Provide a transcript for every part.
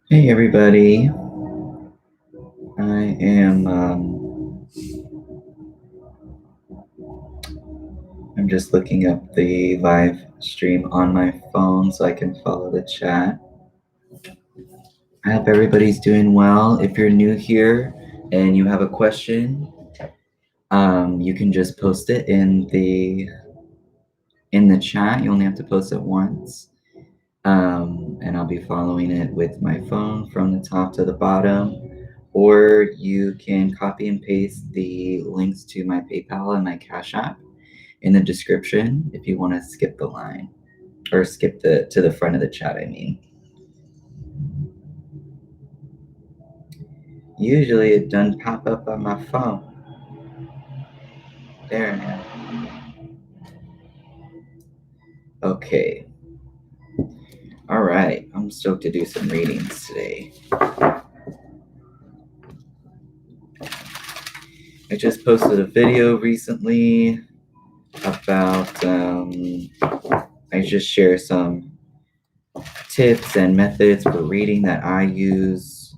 Hey everybody, I'm just looking up the live stream on my phone so I can follow the chat. I hope everybody's doing well. If you're new here and you have a question, you can just post it in the chat. You only have to post it once. And I'll be following it with my phone from the top to the bottom. Or you can copy and paste the links to my PayPal and my Cash App in the description if you want to skip the line, or skip to the front of the chat, I mean. Usually it doesn't pop up on my phone. There now. Okay. All right, I'm stoked to do some readings today. I just posted a video recently about, I just share some tips and methods for reading that I use.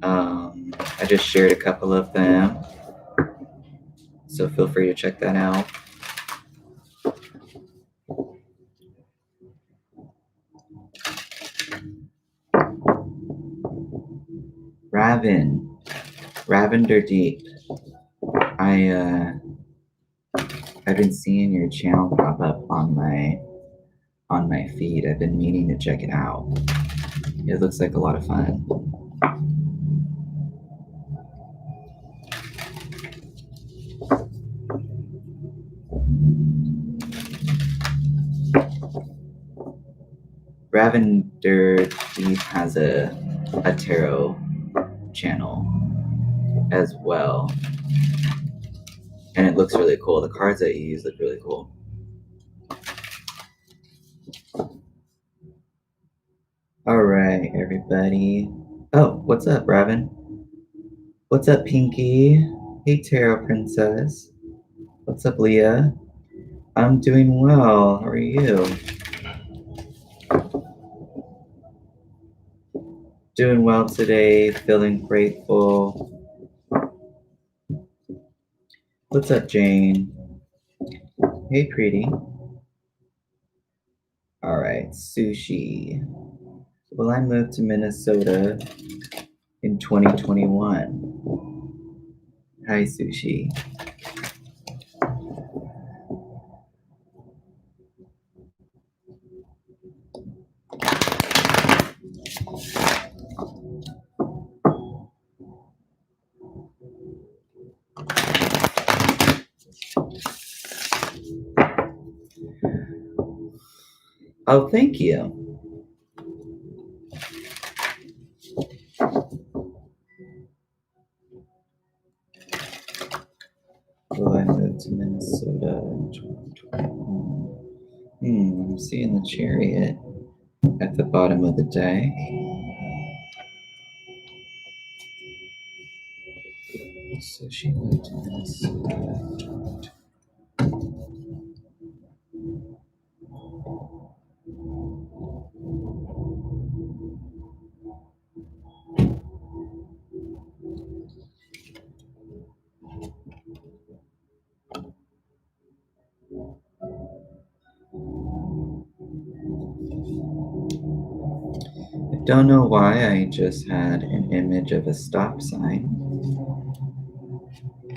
I just shared a couple of them, so feel free to check that out. Ravender Deep. I've been seeing your channel pop up on my feed. I've been meaning to check it out. It looks like a lot of fun. Ravender Deep has a tarot channel as well, and it looks really cool. The cards that you use look really cool. All right, everybody. Oh, what's up, Raven? What's up, Pinky? Hey, Tarot Princess. What's up, Leah? I'm doing well. How are you? Doing well today, feeling grateful. What's up, Jane? Hey, pretty. All right, Sushi. Well, I moved to Minnesota in 2021. Hi, Sushi. Oh, thank you. Well, I moved to Minnesota in 2021. I'm seeing the Chariot at the bottom of the deck. So she moved to Minnesota. I don't know why I just had an image of a stop sign,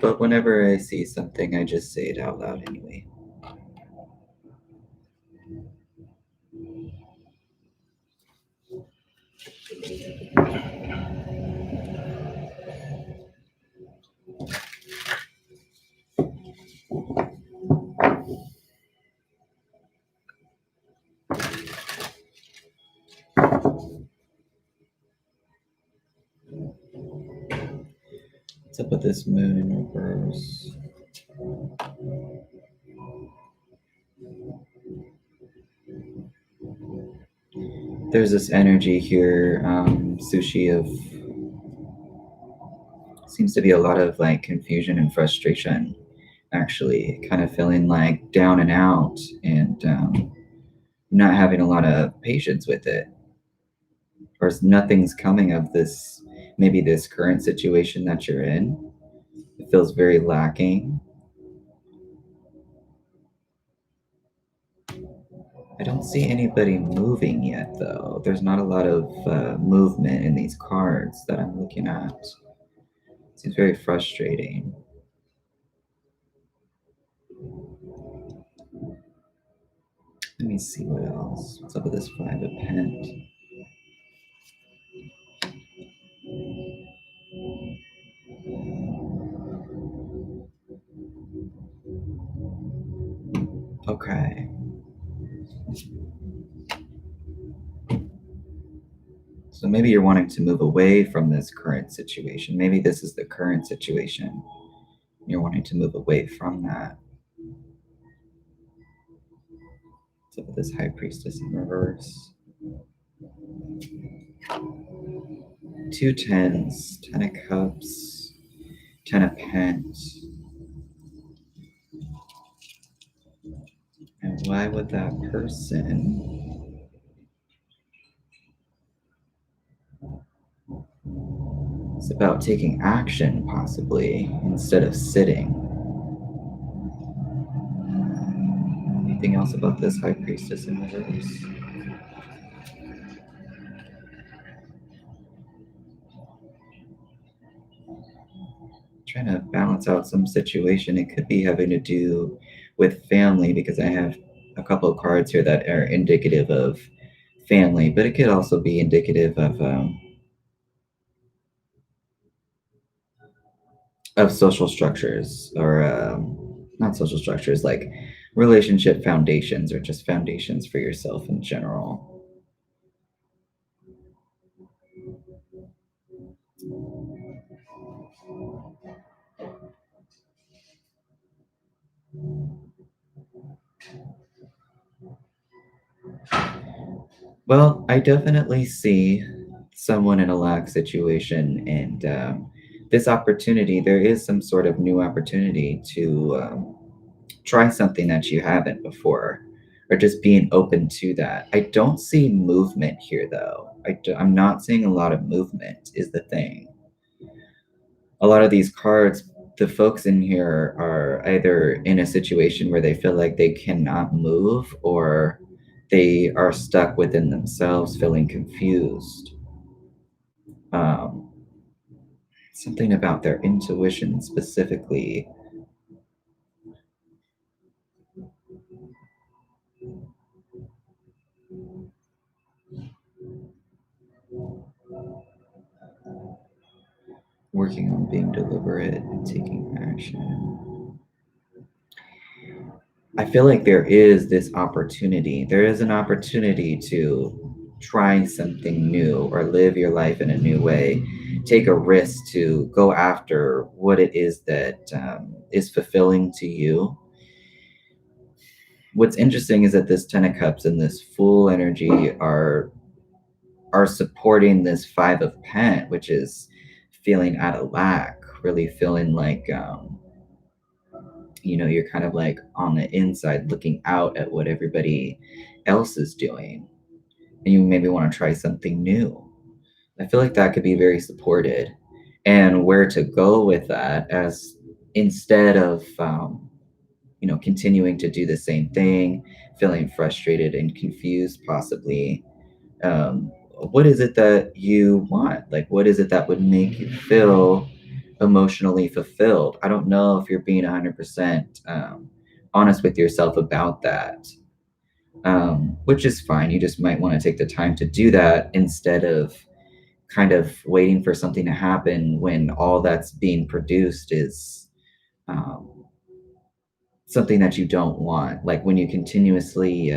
but whenever I see something, I just say it out loud anyway. What's up with this moon in reverse? There's this energy here, Sushi, of seems to be a lot of like confusion and frustration, actually, kind of feeling like down and out and not having a lot of patience with it. Or nothing's coming of this, maybe this current situation that you're in. It feels very lacking. I don't see anybody moving yet, though. There's not a lot of movement in these cards that I'm looking at. It seems very frustrating. Let me see what else. What's up with this Five of Pent? Okay. So maybe you're wanting to move away from this current situation. Maybe this is the current situation. You're wanting to move away from that. So with this High Priestess in reverse. 2 tens, 10 of Cups, 10 of Pents. And why would that person... It's about taking action, possibly, instead of sitting. Anything else about this High Priestess in reverse? Trying to balance out some situation. It could be having to do with family, because I have a couple of cards here that are indicative of family, but it could also be indicative of social structures, or not social structures, like relationship foundations, or just foundations for yourself in general. Well, I definitely see someone in a lack situation, and this opportunity, there is some sort of new opportunity to try something that you haven't before, or just being open to that. I don't see movement here, though. I'm not seeing a lot of movement, is the thing. A lot of these cards, the folks in here are either in a situation where they feel like they cannot move, or they are stuck within themselves, feeling confused. Um, Something about their intuition specifically. Working on being deliberate and taking action. I feel like there is this opportunity. There is an opportunity to try something new, or live your life in a new way. Take a risk to go after what it is that is fulfilling to you. What's interesting is that this Ten of Cups and this Fool energy are supporting this Five of Pent, which is feeling out of lack, really feeling like you're kind of like on the inside looking out at what everybody else is doing, and you maybe want to try something new. I feel like that could be very supported, and where to go with that, as instead of continuing to do the same thing, feeling frustrated and confused, possibly. What is it that you want? Like, what is it that would make you feel emotionally fulfilled? I don't know if you're being 100% honest with yourself about that, which is fine. You just might want to take the time to do that, instead of kind of waiting for something to happen when all that's being produced is something that you don't want. Like when you continuously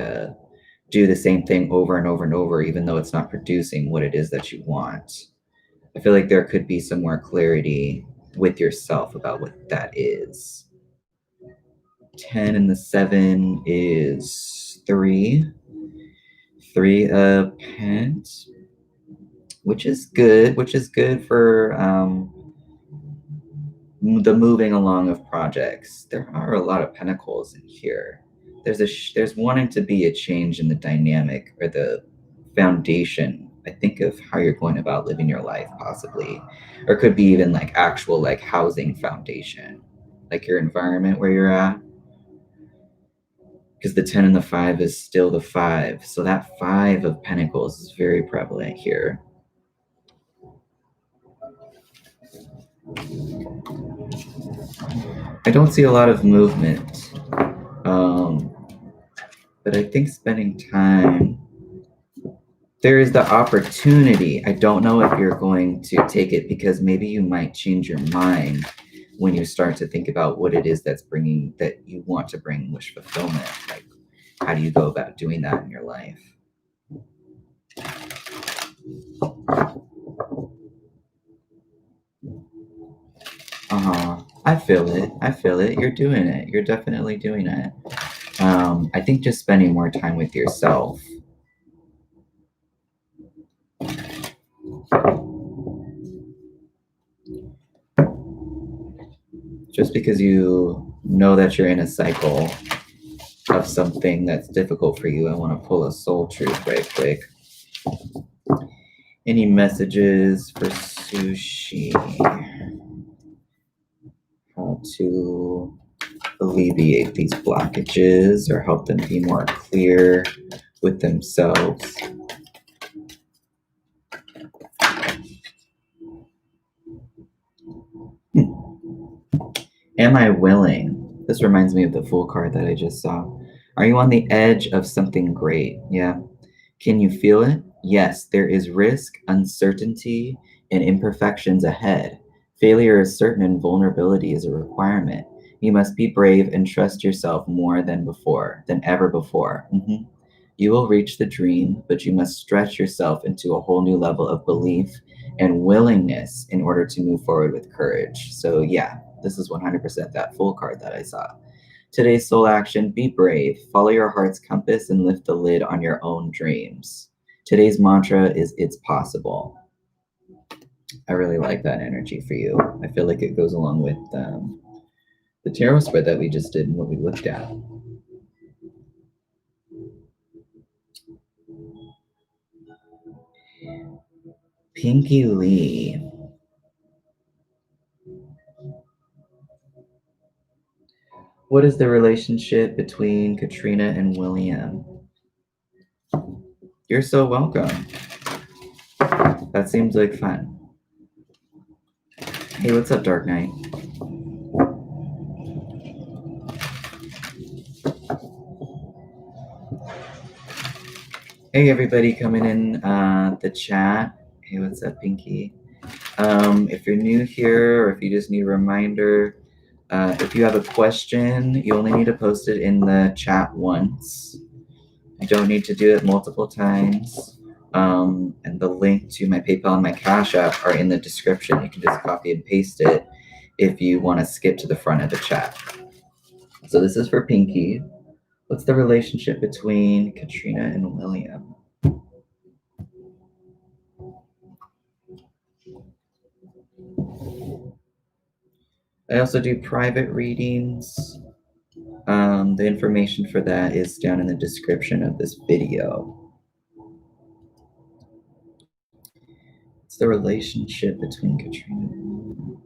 do the same thing over and over and over, even though it's not producing what it is that you want. I feel like there could be some more clarity with yourself about what that is. 10 and the 7 is 3. 3 of Pence, which is good for the moving along of projects. There are a lot of pentacles in here. There's wanting to be a change in the dynamic or the foundation, I think, of how you're going about living your life, possibly, or it could be even like actual like housing foundation, like your environment where you're at, because the 10 and the 5 is still the 5, so that 5 of Pentacles is very prevalent here. I don't see a lot of movement, but I think spending time, there is the opportunity. I don't know if you're going to take it, because maybe you might change your mind when you start to think about what it is that you want to bring wish fulfillment. Like, how do you go about doing that in your life? I feel it. You're doing it. You're definitely doing it. I think just spending more time with yourself. Just because you know that you're in a cycle of something that's difficult for you, I want to pull a soul truth right quick. Any messages for Sushi? How to alleviate these blockages or help them be more clear with themselves. Am I willing? This reminds me of the Fool card that I just saw. Are you on the edge of something great? Yeah. Can you feel it? Yes, there is risk, uncertainty, and imperfections ahead. Failure is certain and vulnerability is a requirement. You must be brave and trust yourself more than ever before. You will reach the dream, but you must stretch yourself into a whole new level of belief and willingness in order to move forward with courage. So yeah, this is 100% that Fool card that I saw. Today's soul action: be brave, follow your heart's compass, and lift the lid on your own dreams. Today's mantra is it's possible. I really like that energy for you. I feel like it goes along with the tarot spread that we just did and what we looked at. Pinky Lee. What is the relationship between Katrina and William? You're so welcome. That seems like fun. Hey, what's up, Dark Knight? Hey, everybody coming in the chat. Hey, what's up, Pinky? If you're new here, or if you just need a reminder, if you have a question, you only need to post it in the chat once. You don't need to do it multiple times. And the link to my PayPal and my Cash App are in the description. You can just copy and paste it if you want to skip to the front of the chat. So this is for Pinky. What's the relationship between Katrina and William? I also do private readings. The information for that is down in the description of this video. It's the relationship between Katrina and William.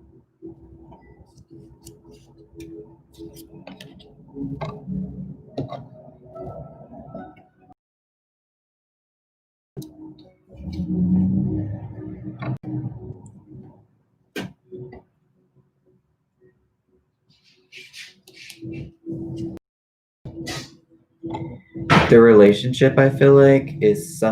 The relationship, I feel like, is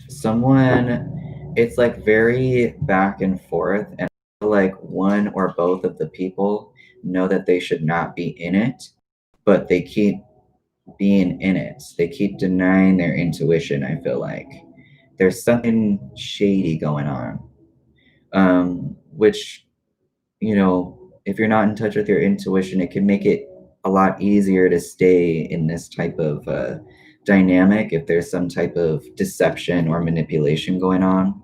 someone, it's like very back and forth, and I feel like one or both of the people know that they should not be in it, but they keep being in it. They keep denying their intuition. I feel like there's something shady going on, which, if you're not in touch with your intuition, it can make it a lot easier to stay in this type of dynamic if there's some type of deception or manipulation going on.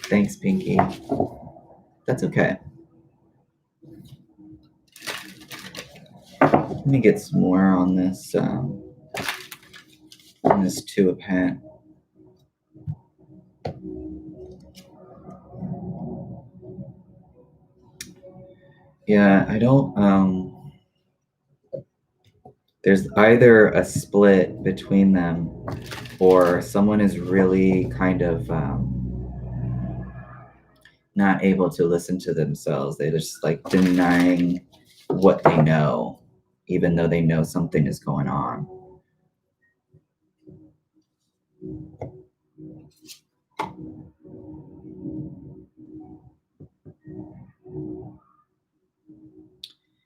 Thanks, Pinky. That's okay. Let me get some more on this Two of Pentacles. Yeah, I don't, there's either a split between them or someone is really kind of not able to listen to themselves. They're just like denying what they know, even though they know something is going on.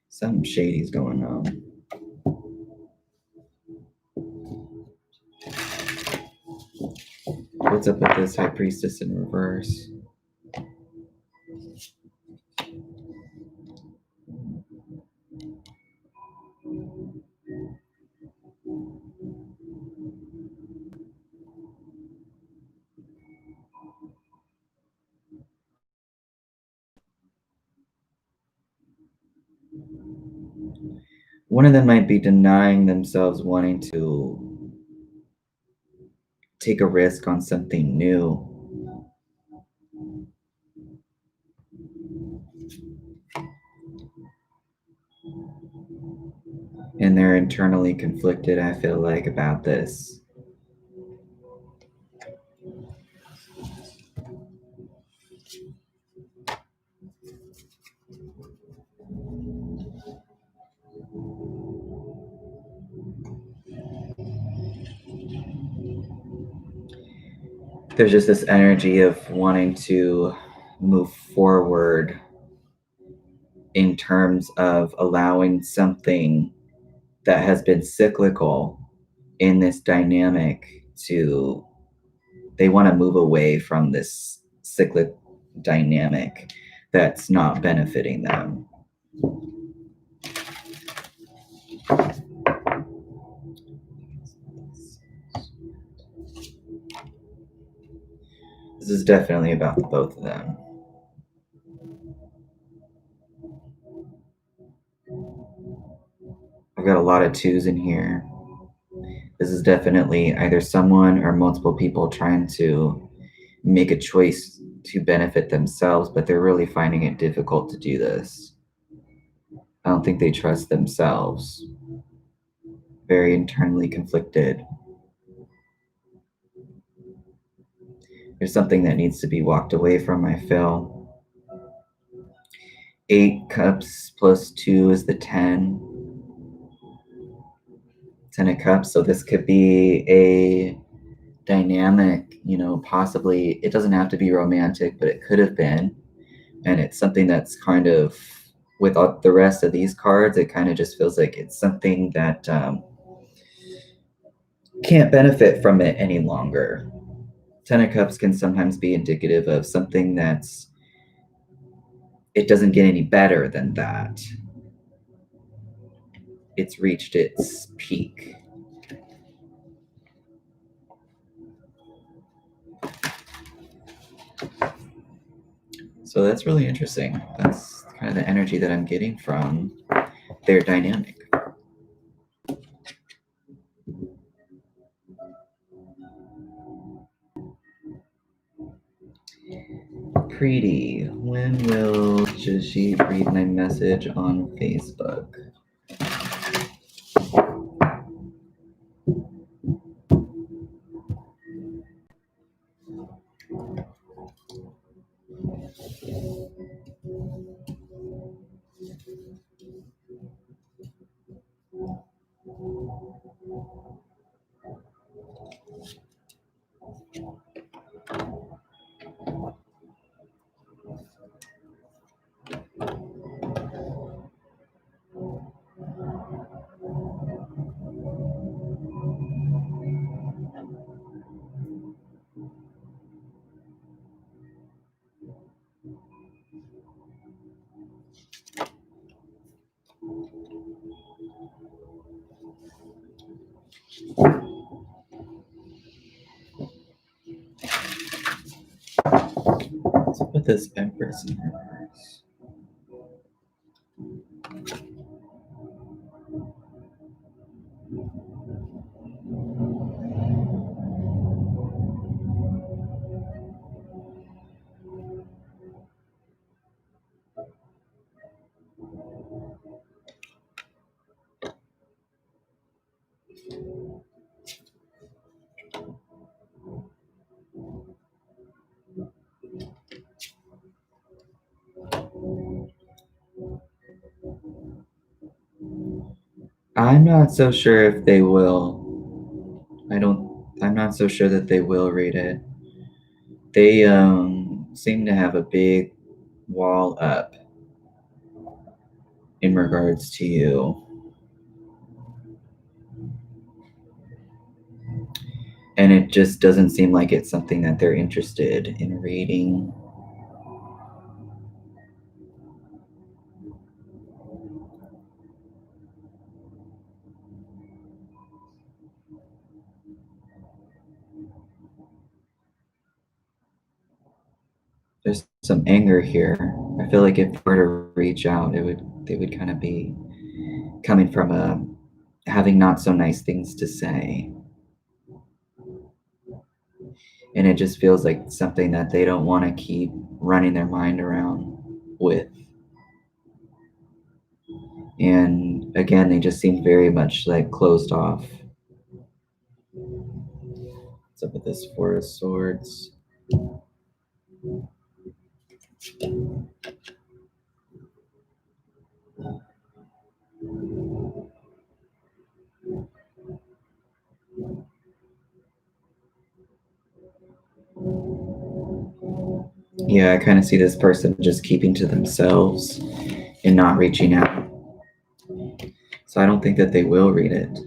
Something shady's going on. What's up with this High Priestess in reverse? One of them might be denying themselves wanting to take a risk on something new. And they're internally conflicted, I feel like, about this. There's just this energy of wanting to move forward in terms of allowing something that has been cyclical in this dynamic to, they want to move away from this cyclic dynamic that's not benefiting them. This is definitely about both of them. I've got a lot of twos in here. This is definitely either someone or multiple people trying to make a choice to benefit themselves, but they're really finding it difficult to do this. I don't think they trust themselves. Very internally conflicted. There's something that needs to be walked away from, I feel. 8 cups plus 2 is the 10. 10 of cups, so this could be a dynamic, possibly, it doesn't have to be romantic, but it could have been. And it's something that's kind of, with the rest of these cards, it kind of just feels like it's something that can't benefit from it any longer. 10 of Cups can sometimes be indicative of something that's, it doesn't get any better than that. It's reached its peak. So that's really interesting. That's kind of the energy that I'm getting from their dynamic. Preeti, when will Jajit read my message on Facebook? Let's put this Empress in reverse. I'm not so sure if they will. I'm not so sure that they will read it. They seem to have a big wall up in regards to you. And it just doesn't seem like it's something that they're interested in reading. There's some anger here. I feel like if they were to reach out, they would kind of be coming from having not so nice things to say. And it just feels like something that they don't want to keep running their mind around with. And again, they just seem very much like closed off. What's up with this Four of Swords? Yeah, I kind of see this person just keeping to themselves and not reaching out. So I don't think that they will read it.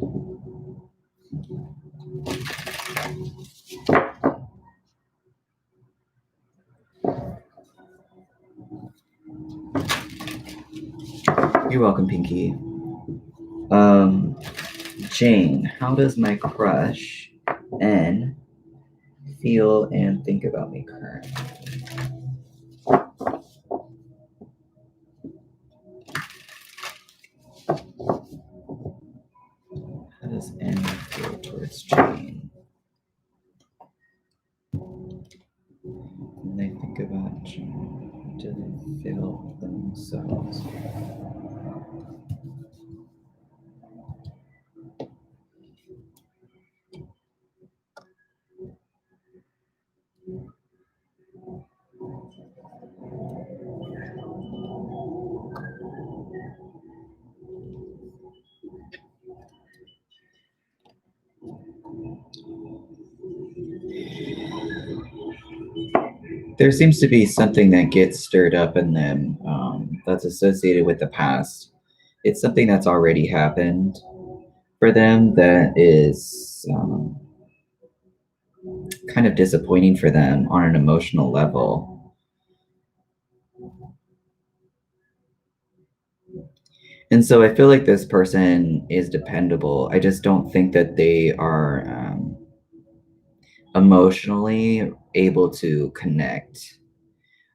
You're welcome, Pinky. Jane, how does my crush N feel and think about me currently? How does N feel towards Jane? When they think about Jane, do they feel themselves? There seems to be something that gets stirred up in them that's associated with the past. It's something that's already happened for them that is kind of disappointing for them on an emotional level. And so I feel like this person is dependable. I just don't think that they are emotionally able to connect.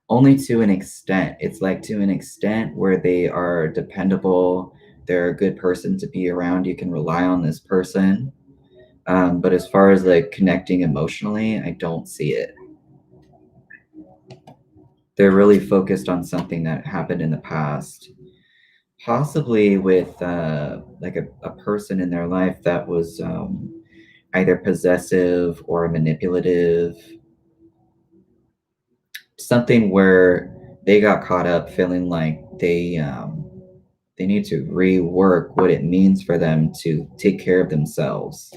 Only to an extent. It's like to an extent where they are dependable. They're a good person to be around. You can rely on this person. But as far as like connecting emotionally, I don't see it. They're really focused on something that happened in the past, possibly with like a person in their life that was either possessive or manipulative, something where they got caught up feeling like they need to rework what it means for them to take care of themselves.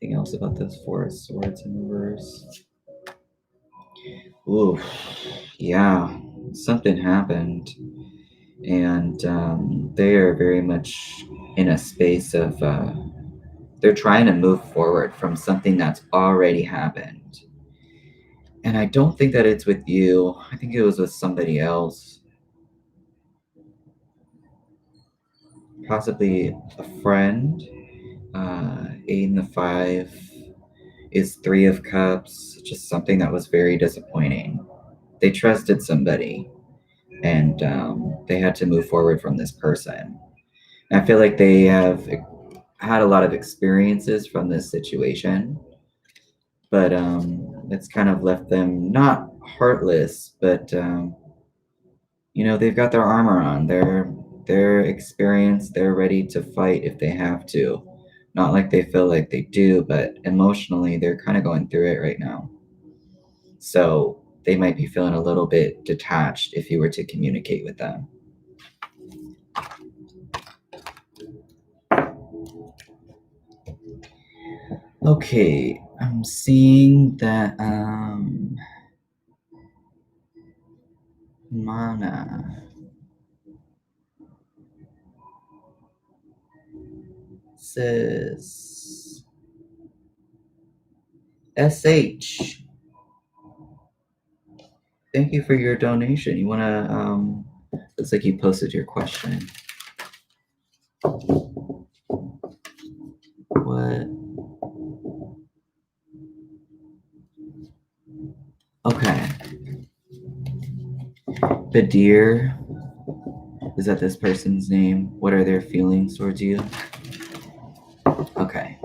Anything else about those Four of Swords in reverse? Ooh, yeah, something happened. And they are very much in a space of they're trying to move forward from something that's already happened. And I don't think that it's with you. I think it was with somebody else. Possibly a friend. 8 and the 5 is 3 of Cups. Just something that was very disappointing. They trusted somebody, and they had to move forward from this person. And I feel like they have had a lot of experiences from this situation, but it's kind of left them not heartless, but they've got their armor on. They're experienced. They're ready to fight if they have to. Not like they feel like they do, but emotionally they're kind of going through it right now. So they might be feeling a little bit detached if you were to communicate with them. Okay, I'm seeing that Mana says SH. Thank you for your donation. You wanna looks like you posted your question. What? Okay. Badir, is that this person's name? What are their feelings towards you? Okay.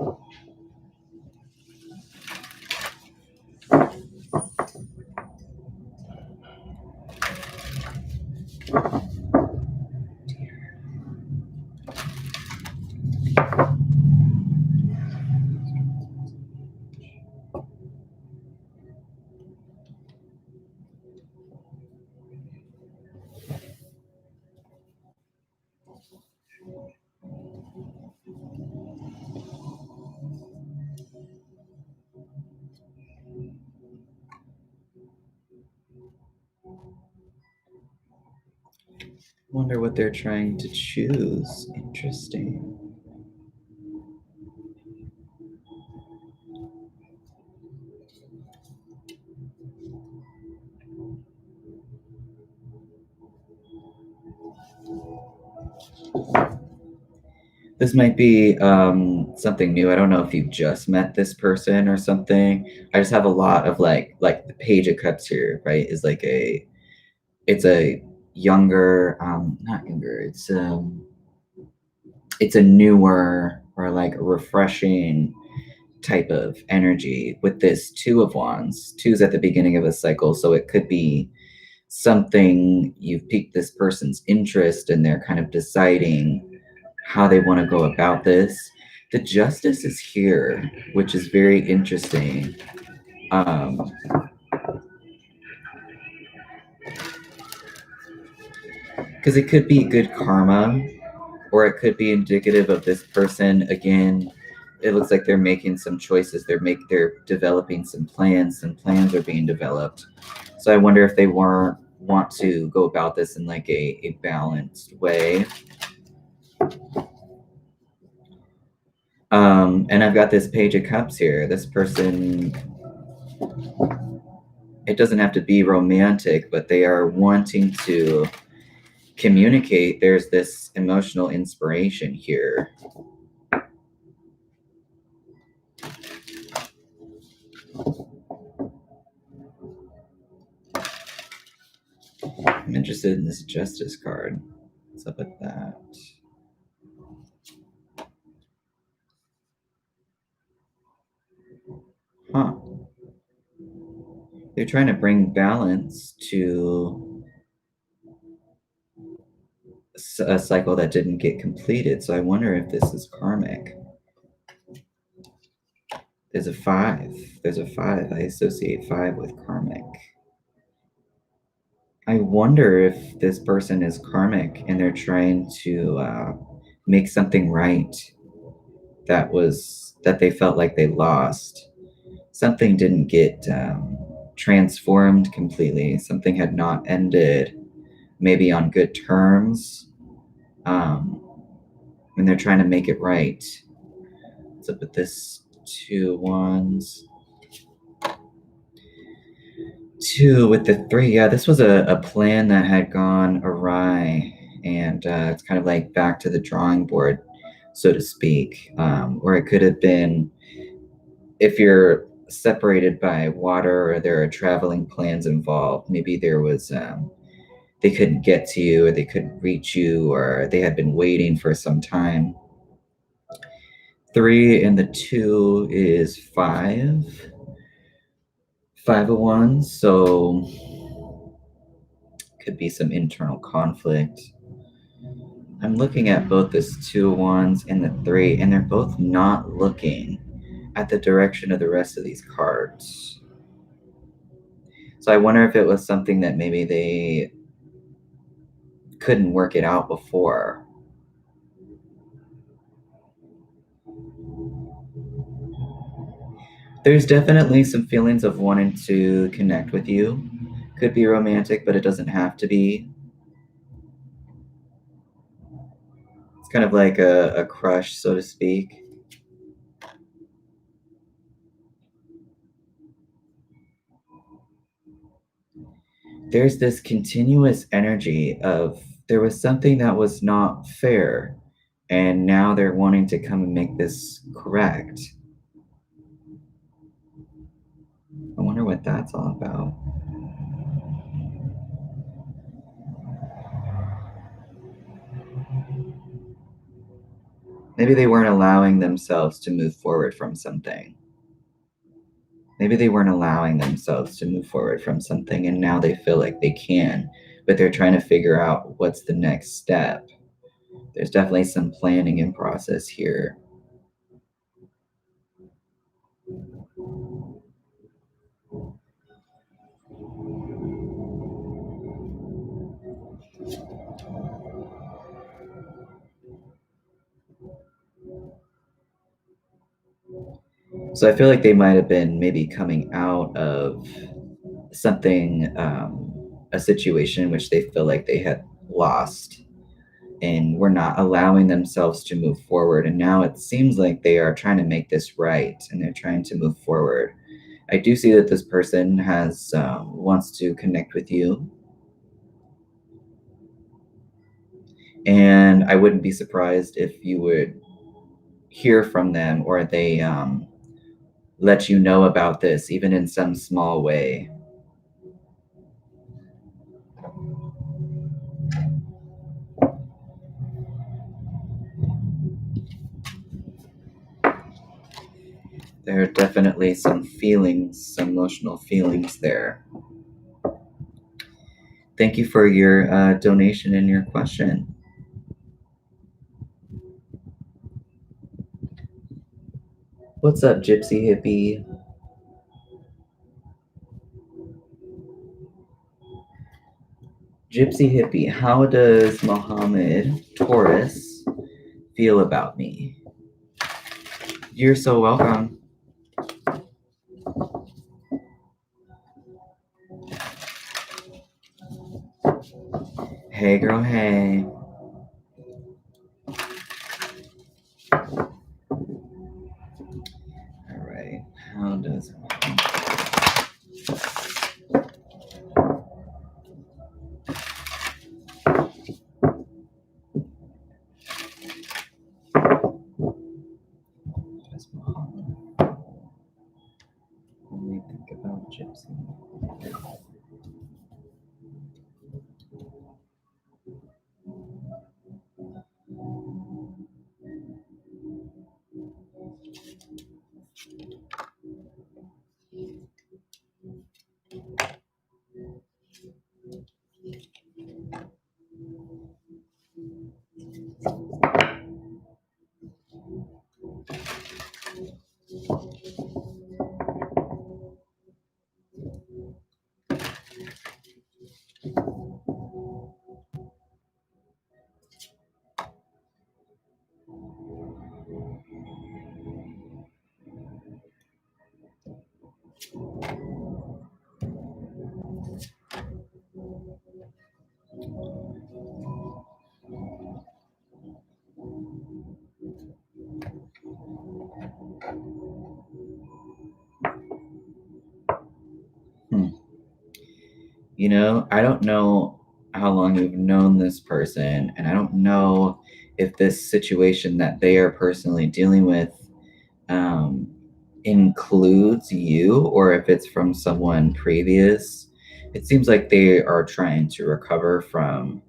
Wonder what they're trying to choose. Interesting. This might be something new. I don't know if you've just met this person or something. I just have a lot of like the Page of Cups here, right? Is like it's a younger, not younger. It's a newer or like refreshing type of energy with this Two of Wands. Two's at the beginning of a cycle, so it could be something you've piqued this person's interest and they're kind of deciding how they want to go about this. The Justice is here, which is very interesting. Because it could be good karma, or it could be indicative of this person. Again, it looks like they're making some choices. They're developing some plans. Some plans are being developed. So I wonder if they want to go about this in like a balanced way. And I've got this Page of Cups here. This person, it doesn't have to be romantic, but they are wanting to communicate. There's this emotional inspiration here. I'm interested in this Justice card. What's up with that? Huh. They're trying to bring balance to a cycle that didn't get completed. So I wonder if this is karmic. There's a 5. There's a 5. I associate 5 with karmic. I wonder if this person is karmic and they're trying to make something right that they felt like they lost. Something didn't get transformed completely. Something had not ended maybe on good terms. when they're trying to make it right. What's up with this 2 wands? 2 with the 3. Yeah, this was a plan that had gone awry, and it's kind of like back to the drawing board, so to speak. Or it could have been, if you're separated by water or there are traveling plans involved, maybe there was they couldn't get to you, or they couldn't reach you, or they had been waiting for some time. 3 and the 2 is 5. 5 of Wands, so could be some internal conflict. I'm looking at both this 2 of Wands and the 3, and they're both not looking at the direction of the rest of these cards. So I wonder if it was something that maybe they couldn't work it out before. There's definitely some feelings of wanting to connect with you. Could be romantic, but it doesn't have to be. It's kind of like a crush, so to speak. There's this continuous energy of there was something that was not fair, and now they're wanting to come and make this correct. I wonder what that's all about. Maybe they weren't allowing themselves to move forward from something. Maybe they weren't allowing themselves to move forward from something, and now they feel like they can, but they're trying to figure out what's the next step. There's definitely some planning in process here. So I feel like they might have been maybe coming out of something, a situation in which they feel like they had lost and were not allowing themselves to move forward. And now it seems like they are trying to make this right, and they're trying to move forward. I do see that this person has wants to connect with you, and I wouldn't be surprised if you would hear from them, or they let you know about this, even in some small way. There are definitely some feelings, some emotional feelings there. Thank you for your donation and your question. What's up, Gypsy Hippie? Gypsy Hippie, how does Mohammed Taurus feel about me? You're so welcome. Hey, girl, hey. All right, how does Mohammed only think about Gypsy? You know, I don't know how long you've known this person, and I don't know if this situation that they are personally dealing with um, includes you or if it's from someone previous. It seems like they are trying to recover from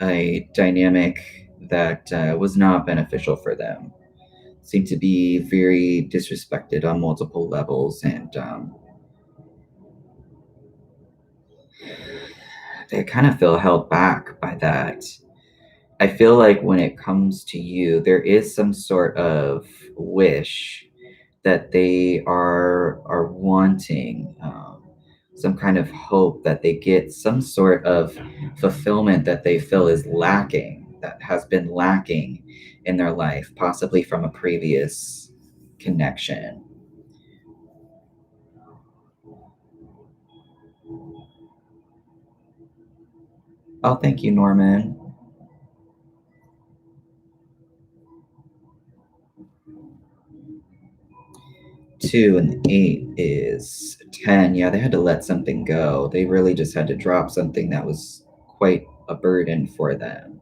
a dynamic that was not beneficial for them. Seem to be very disrespected on multiple levels, and they kind of feel held back by that. I feel like when it comes to you, there is some sort of wish that they are wanting, some kind of hope that they get some sort of fulfillment that they feel is lacking, that has been lacking in their life, possibly from a previous connection. Oh, thank you, Norman. 2 and 8 is 10. Yeah, they had to let something go. They really just had to drop something that was quite a burden for them.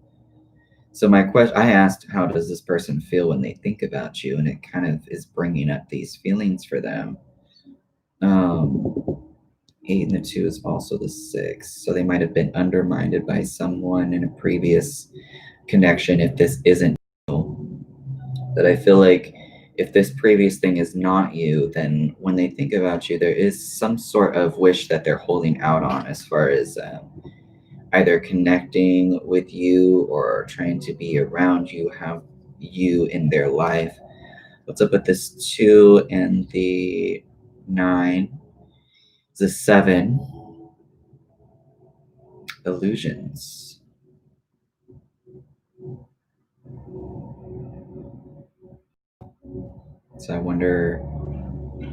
So my question, I asked, how does this person feel when they think about you? And it kind of is bringing up these feelings for them. 8 and the 2 is also the 6. So they might have been undermined by someone in a previous connection if this isn't you. That I feel like if this previous thing is not you, then when they think about you, there is some sort of wish that they're holding out on as far as either connecting with you or trying to be around you, have you in their life. What's up with this 2 and the 9? The 7, illusions. So I wonder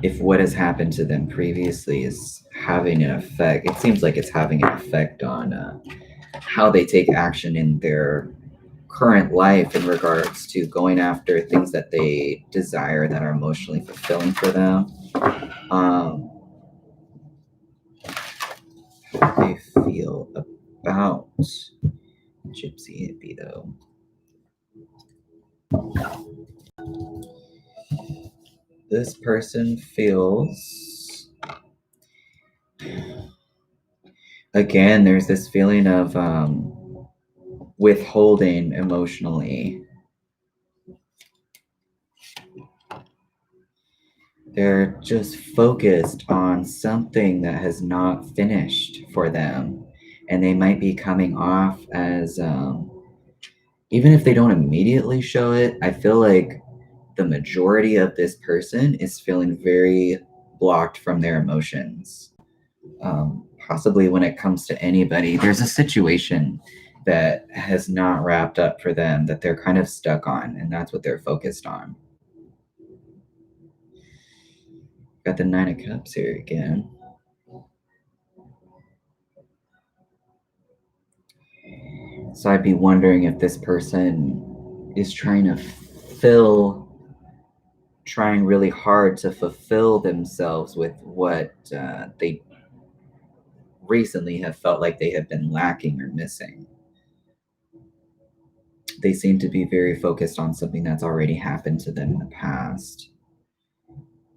if what has happened to them previously is having an effect. It seems like it's having an effect on how they take action in their current life in regards to going after things that they desire that are emotionally fulfilling for them. How they feel about Gypsy Hippie, though. This person feels, again, there's this feeling of withholding emotionally. They're just focused on something that has not finished for them. And they might be coming off as, even if they don't immediately show it, I feel like the majority of this person is feeling very blocked from their emotions. Possibly when it comes to anybody, there's a situation that has not wrapped up for them that they're kind of stuck on, and that's what they're focused on. Got the 9 of Cups here again. So I'd be wondering if this person is trying really hard to fulfill themselves with what they recently have felt like they have been lacking or missing. They seem to be very focused on something that's already happened to them in the past,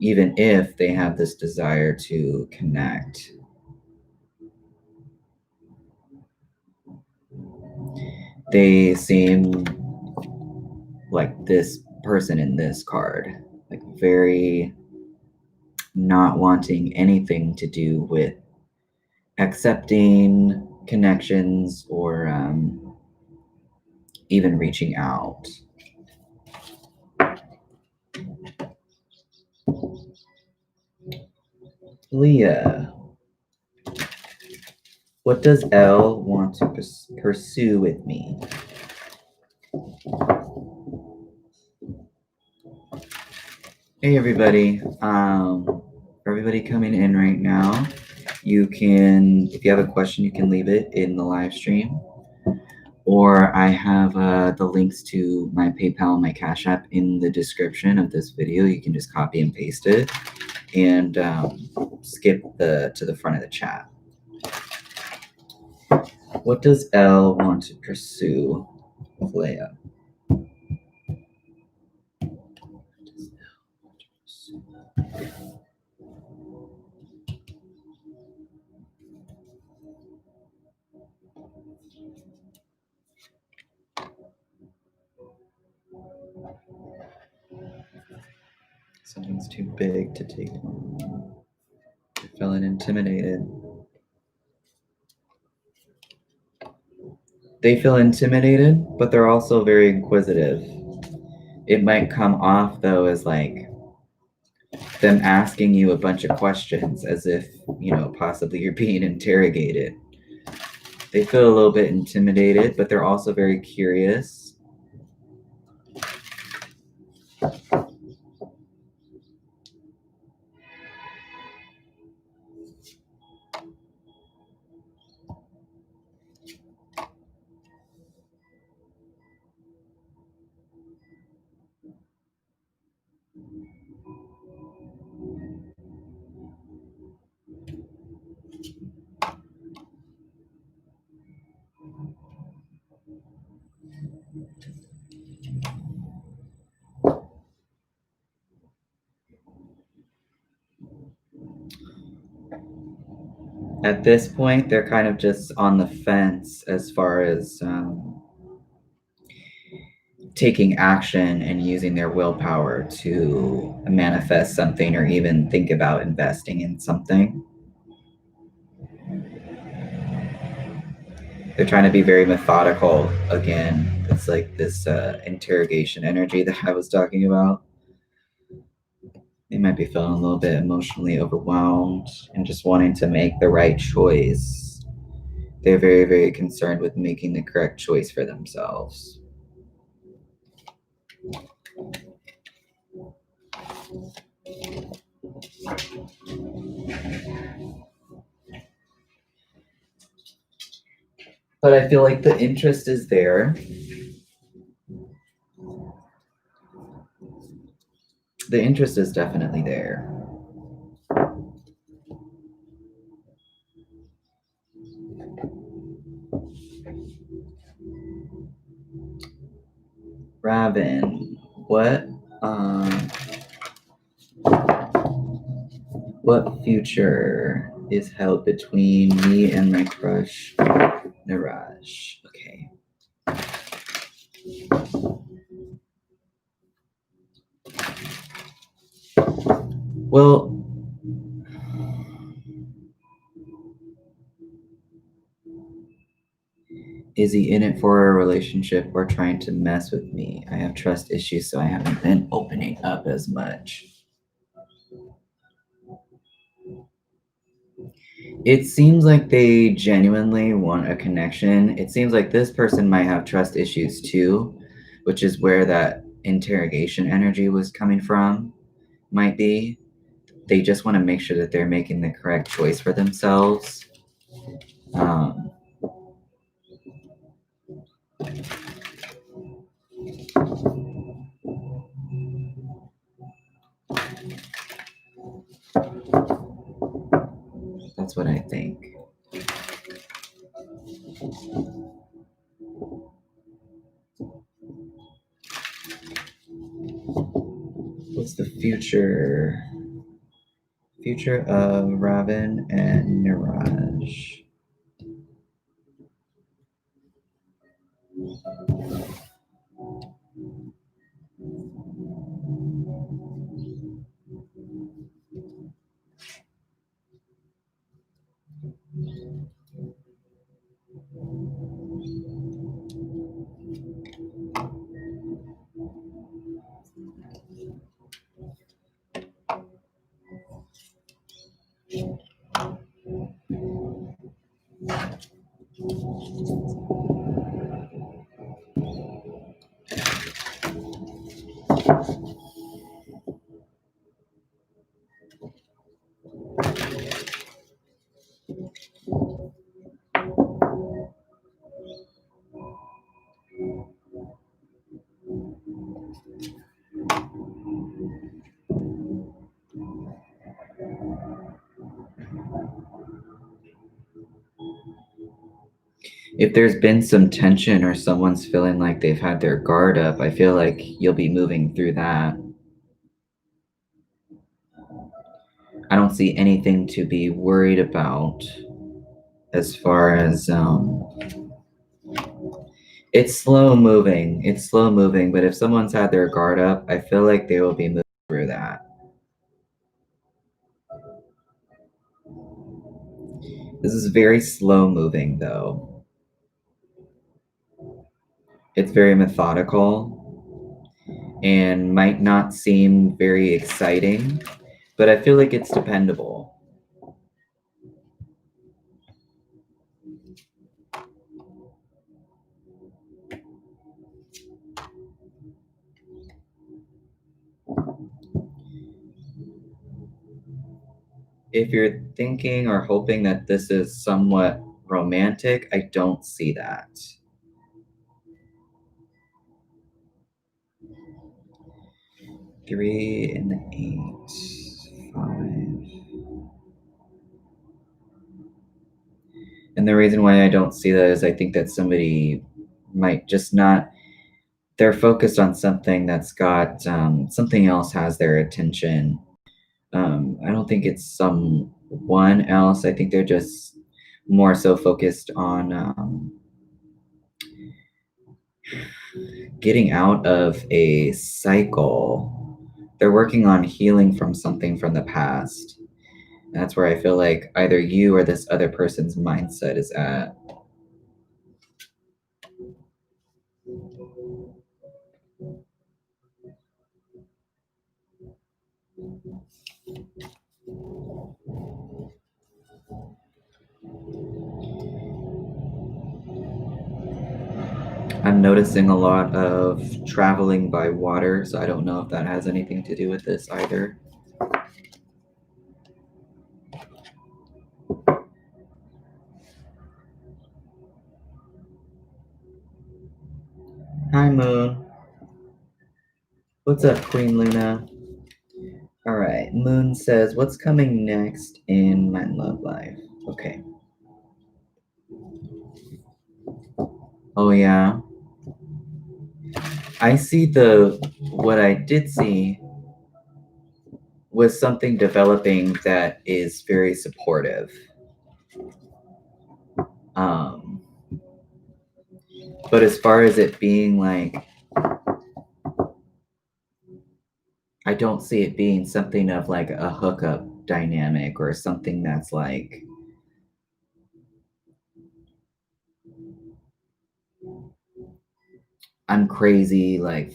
even if they have this desire to connect. They seem like this person in this card, like very not wanting anything to do with accepting connections or even reaching out. Leah, what does L want to pursue with me? Hey everybody, everybody coming in right now, you can, if you have a question, you can leave it in the live stream, or I have the links to my PayPal and my Cash App in the description of this video. You can just copy and paste it and skip to the front of the chat. What does L want to pursue with Leia? Something's too big to take on. Feeling intimidated. They feel intimidated, but they're also very inquisitive. It might come off though as like them asking you a bunch of questions as if, possibly you're being interrogated. They feel a little bit intimidated, but they're also very curious. At this point, they're kind of just on the fence as far as taking action and using their willpower to manifest something or even think about investing in something. They're trying to be very methodical again. It's like this interrogation energy that I was talking about. They might be feeling a little bit emotionally overwhelmed and just wanting to make the right choice. They're very, very concerned with making the correct choice for themselves. But I feel like the interest is there. The interest is definitely there. Raven, what future is held between me and my crush, Niraj? Okay. Well, is he in it for a relationship or trying to mess with me? I have trust issues, so I haven't been opening up as much. It seems like they genuinely want a connection. It seems like this person might have trust issues too, which is where that interrogation energy was coming from, might be. They just want to make sure that they're making the correct choice for themselves. That's what I think. What's the future? Future of Raven and Niraj. If there's been some tension or someone's feeling like they've had their guard up, I feel like you'll be moving through that. I don't see anything to be worried about as far as it's slow moving. It's slow moving, but if someone's had their guard up, I feel like they will be moving through that. This is very slow moving though. It's very methodical and might not seem very exciting, but I feel like it's dependable. If you're thinking or hoping that this is somewhat romantic, I don't see that. 3 and 8, 5. And the reason why I don't see that is I think that somebody might just not, they're focused on something that's got, something else has their attention. I don't think it's someone else. I think they're just more so focused on getting out of a cycle. They're working on healing from something from the past. And that's where I feel like either you or this other person's mindset is at. I'm noticing a lot of traveling by water, so I don't know if that has anything to do with this either. Hi, Moon. What's up, Queen Luna? All right, Moon says, what's coming next in my love life? Okay. Oh, yeah. I see what I did see was something developing that is very supportive. But as far as it being like, I don't see it being something of like a hookup dynamic or something that's like, I'm crazy, like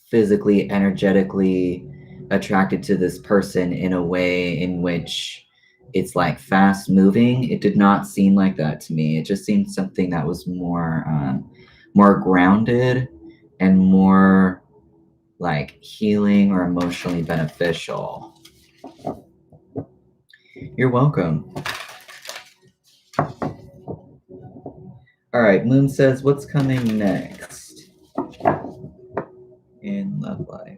physically, energetically attracted to this person in a way in which it's like fast moving. It did not seem like that to me. It just seemed something that was more grounded and more like healing or emotionally beneficial. You're welcome. All right, Moon says, what's coming next in love life?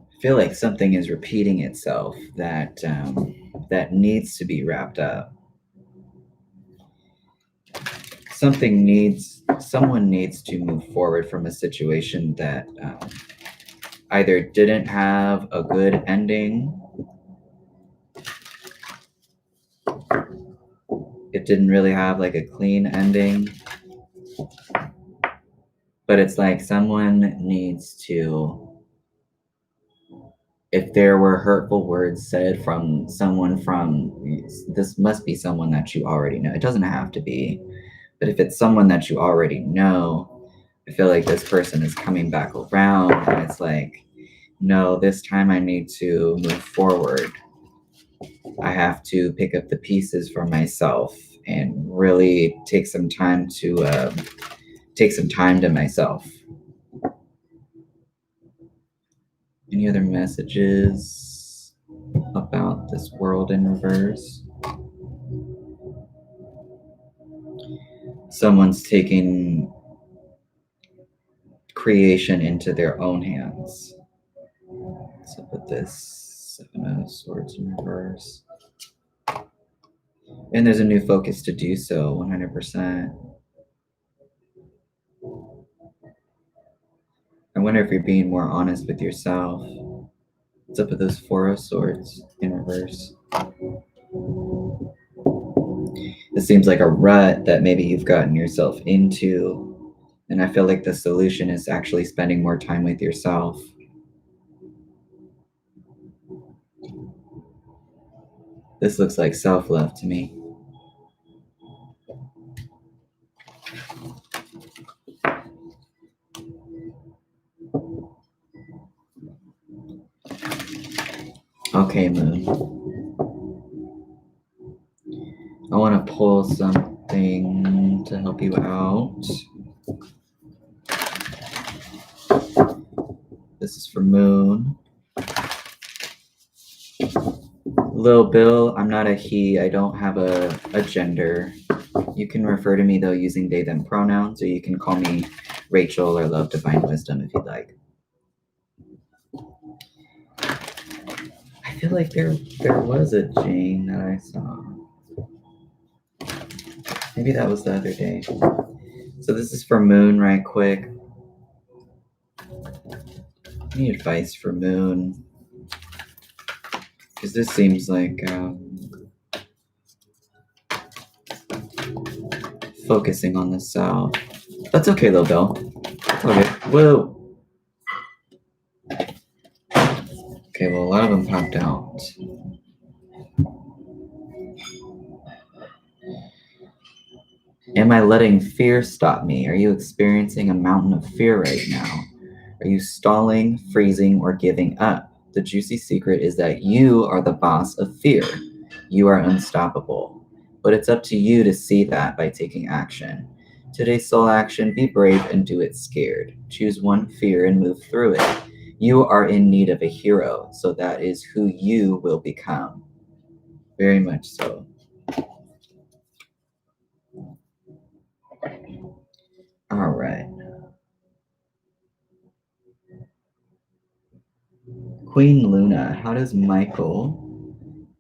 I feel like something is repeating itself that that needs to be wrapped up. Someone needs to move forward from a situation that either didn't have a good ending, it didn't really have like a clean ending, but it's like someone needs to, if there were hurtful words said from someone this must be someone that you already know. It doesn't have to be, but if it's someone that you already know, I feel like this person is coming back around and it's like, no, this time I need to move forward. I have to pick up the pieces for myself and really take some time to myself. Any other messages about this world in reverse? Someone's taking creation into their own hands. So put this 7 of Swords in reverse. And there's a new focus to do so, 100%. I wonder if you're being more honest with yourself. What's up with those 4 of Swords in reverse? It seems like a rut that maybe you've gotten yourself into. And I feel like the solution is actually spending more time with yourself. This looks like self-love to me. Okay, Moon. I want to pull something to help you out. This is for Moon. Lil Bill, I'm not a he. I don't have a gender. You can refer to me, though, using they, them pronouns, or you can call me Rachel or Love Divine Wisdom if you'd like. I feel like there was a Jane that I saw. Maybe that was the other day. So this is for Moon right quick. I need advice for Moon. Because this seems like focusing on the self. That's okay, Lil Bill. Okay. Whoa. Okay, well, a lot of them popped out. Am I letting fear stop me? Are you experiencing a mountain of fear right now? Are you stalling, freezing, or giving up? The juicy secret is that you are the boss of fear. You are unstoppable. But it's up to you to see that by taking action. Today's soul action, be brave and do it scared. Choose one fear and move through it. You are in need of a hero, so that is who you will become. Very much so. All right. Queen Luna, how does Michael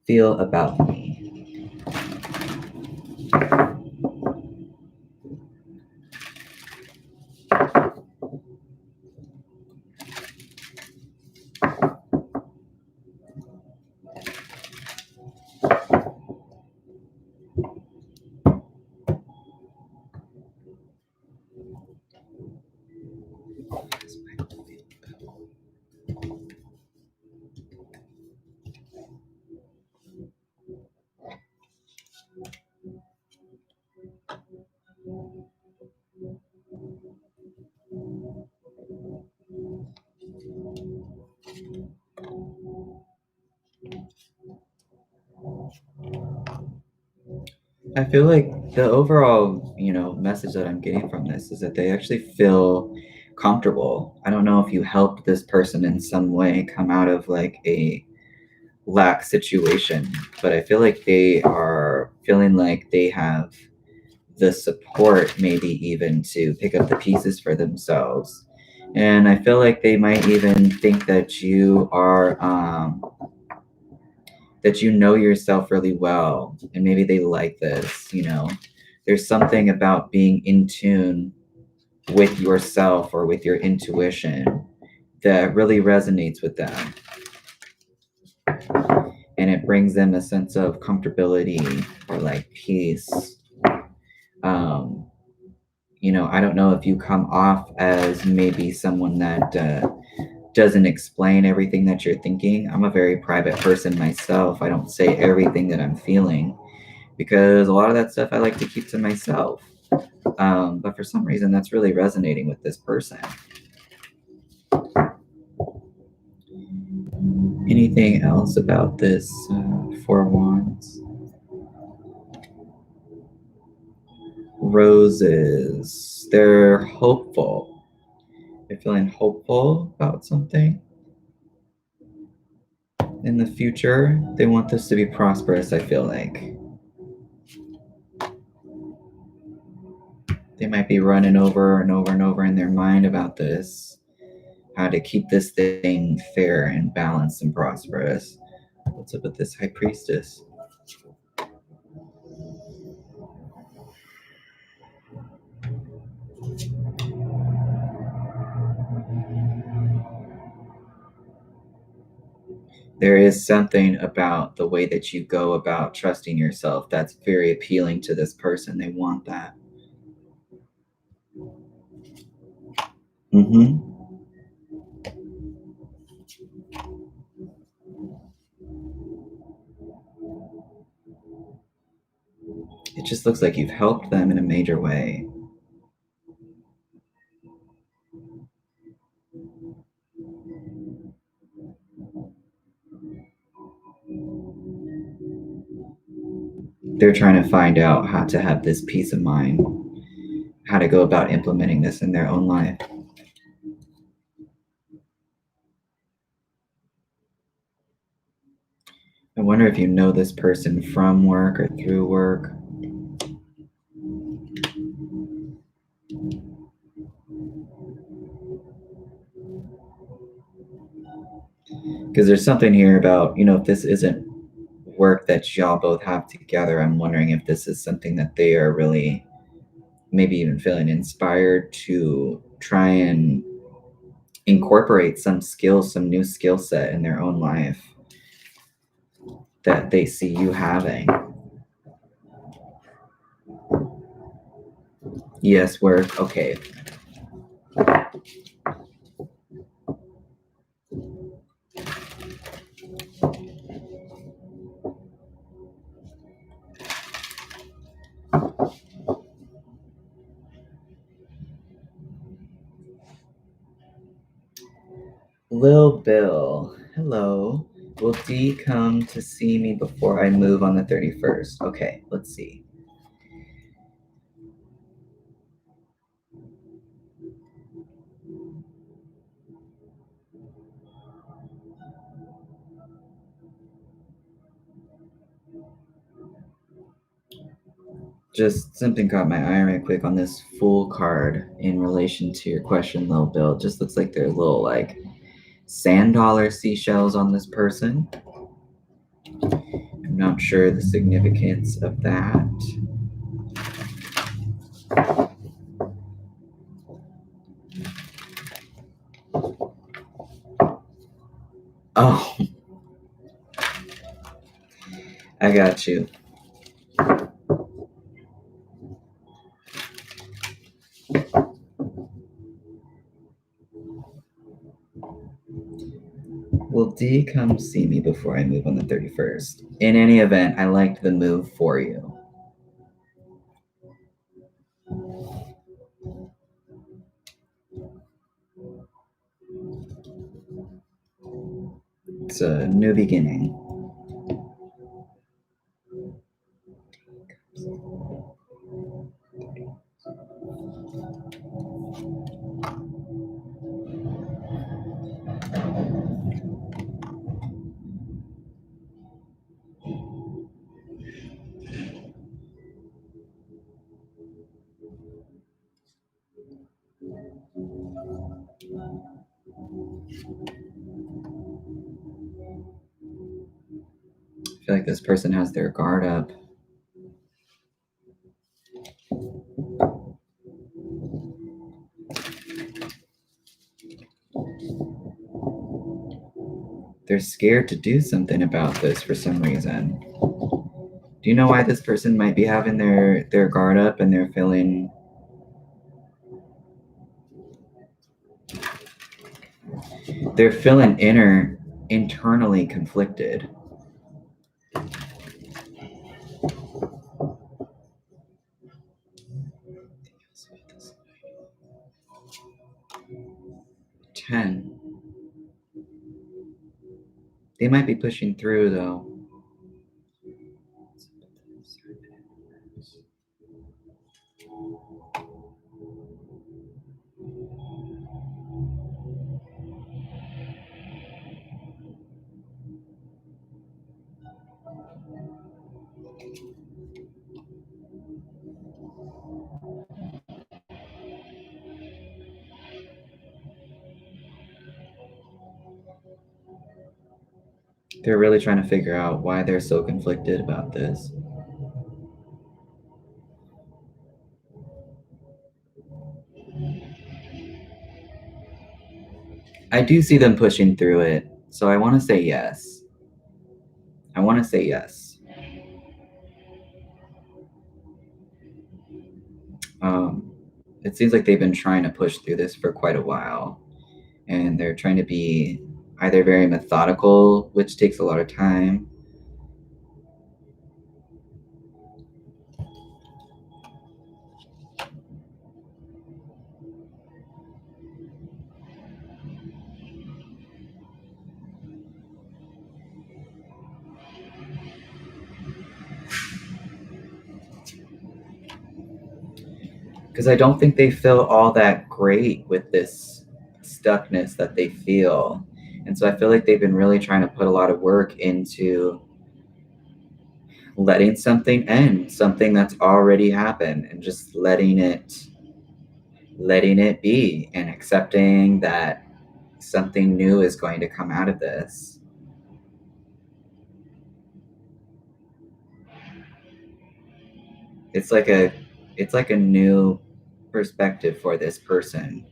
feel about me? I feel like the overall, message that I'm getting from this is that they actually feel comfortable. I don't know if you helped this person in some way come out of like a lack situation, but I feel like they are feeling like they have the support, maybe even to pick up the pieces for themselves. And I feel like they might even think that you are that you know yourself really well, and maybe they like this. There's something about being in tune with yourself or with your intuition that really resonates with them, and it brings them a sense of comfortability or like peace. I don't know if you come off as maybe someone that doesn't explain everything that you're thinking. I'm a very private person myself. I don't say everything that I'm feeling because a lot of that stuff I like to keep to myself. But for some reason, that's really resonating with this person. Anything else about this 4 of Wands? roses. They're hopeful. They're feeling hopeful about something in the future. They want this to be prosperous, I feel like. They might be running over and over and over in their mind about this, how to keep this thing fair and balanced and prosperous. What's up with this high priestess? There is something about the way that you go about trusting yourself that's very appealing to this person. They want that. Mm-hmm. It just looks like you've helped them in a major way. They're trying to find out how to have this peace of mind, how to go about implementing this in their own life. I wonder if you know this person from work or through work. Because there's something here about, if this isn't work that y'all both have together, I'm wondering if this is something that they are really maybe even feeling inspired to try and incorporate some skills, some new skill set in their own life that they see you having. Yes, work. Okay. Lil Bill, hello. Will D come to see me before I move on the 31st? Okay, let's see. Just something caught my eye right quick on this Fool card in relation to your question, Lil Bill. It just looks like there's little like sand dollar seashells on this person. I'm not sure the significance of that. Oh, I got you. Will D come see me before I move on the 31st? In any event, I liked the move for you. It's a new beginning. I feel like this person has their guard up. They're scared to do something about this for some reason. Do you know why this person might be having their guard up and they're feeling internally conflicted? Ten. They might be pushing through though. They're really trying to figure out why they're so conflicted about this. I do see them pushing through it, so I want to say yes. I want to say yes. It seems like they've been trying to push through this for quite a while, and they're trying to be either very methodical, which takes a lot of time. Because I don't think they feel all that great with this stuckness that they feel. And so I feel like they've been really trying to put a lot of work into letting something end, something that's already happened, and just letting it be and accepting that something new is going to come out of this. It's like a new perspective for this person.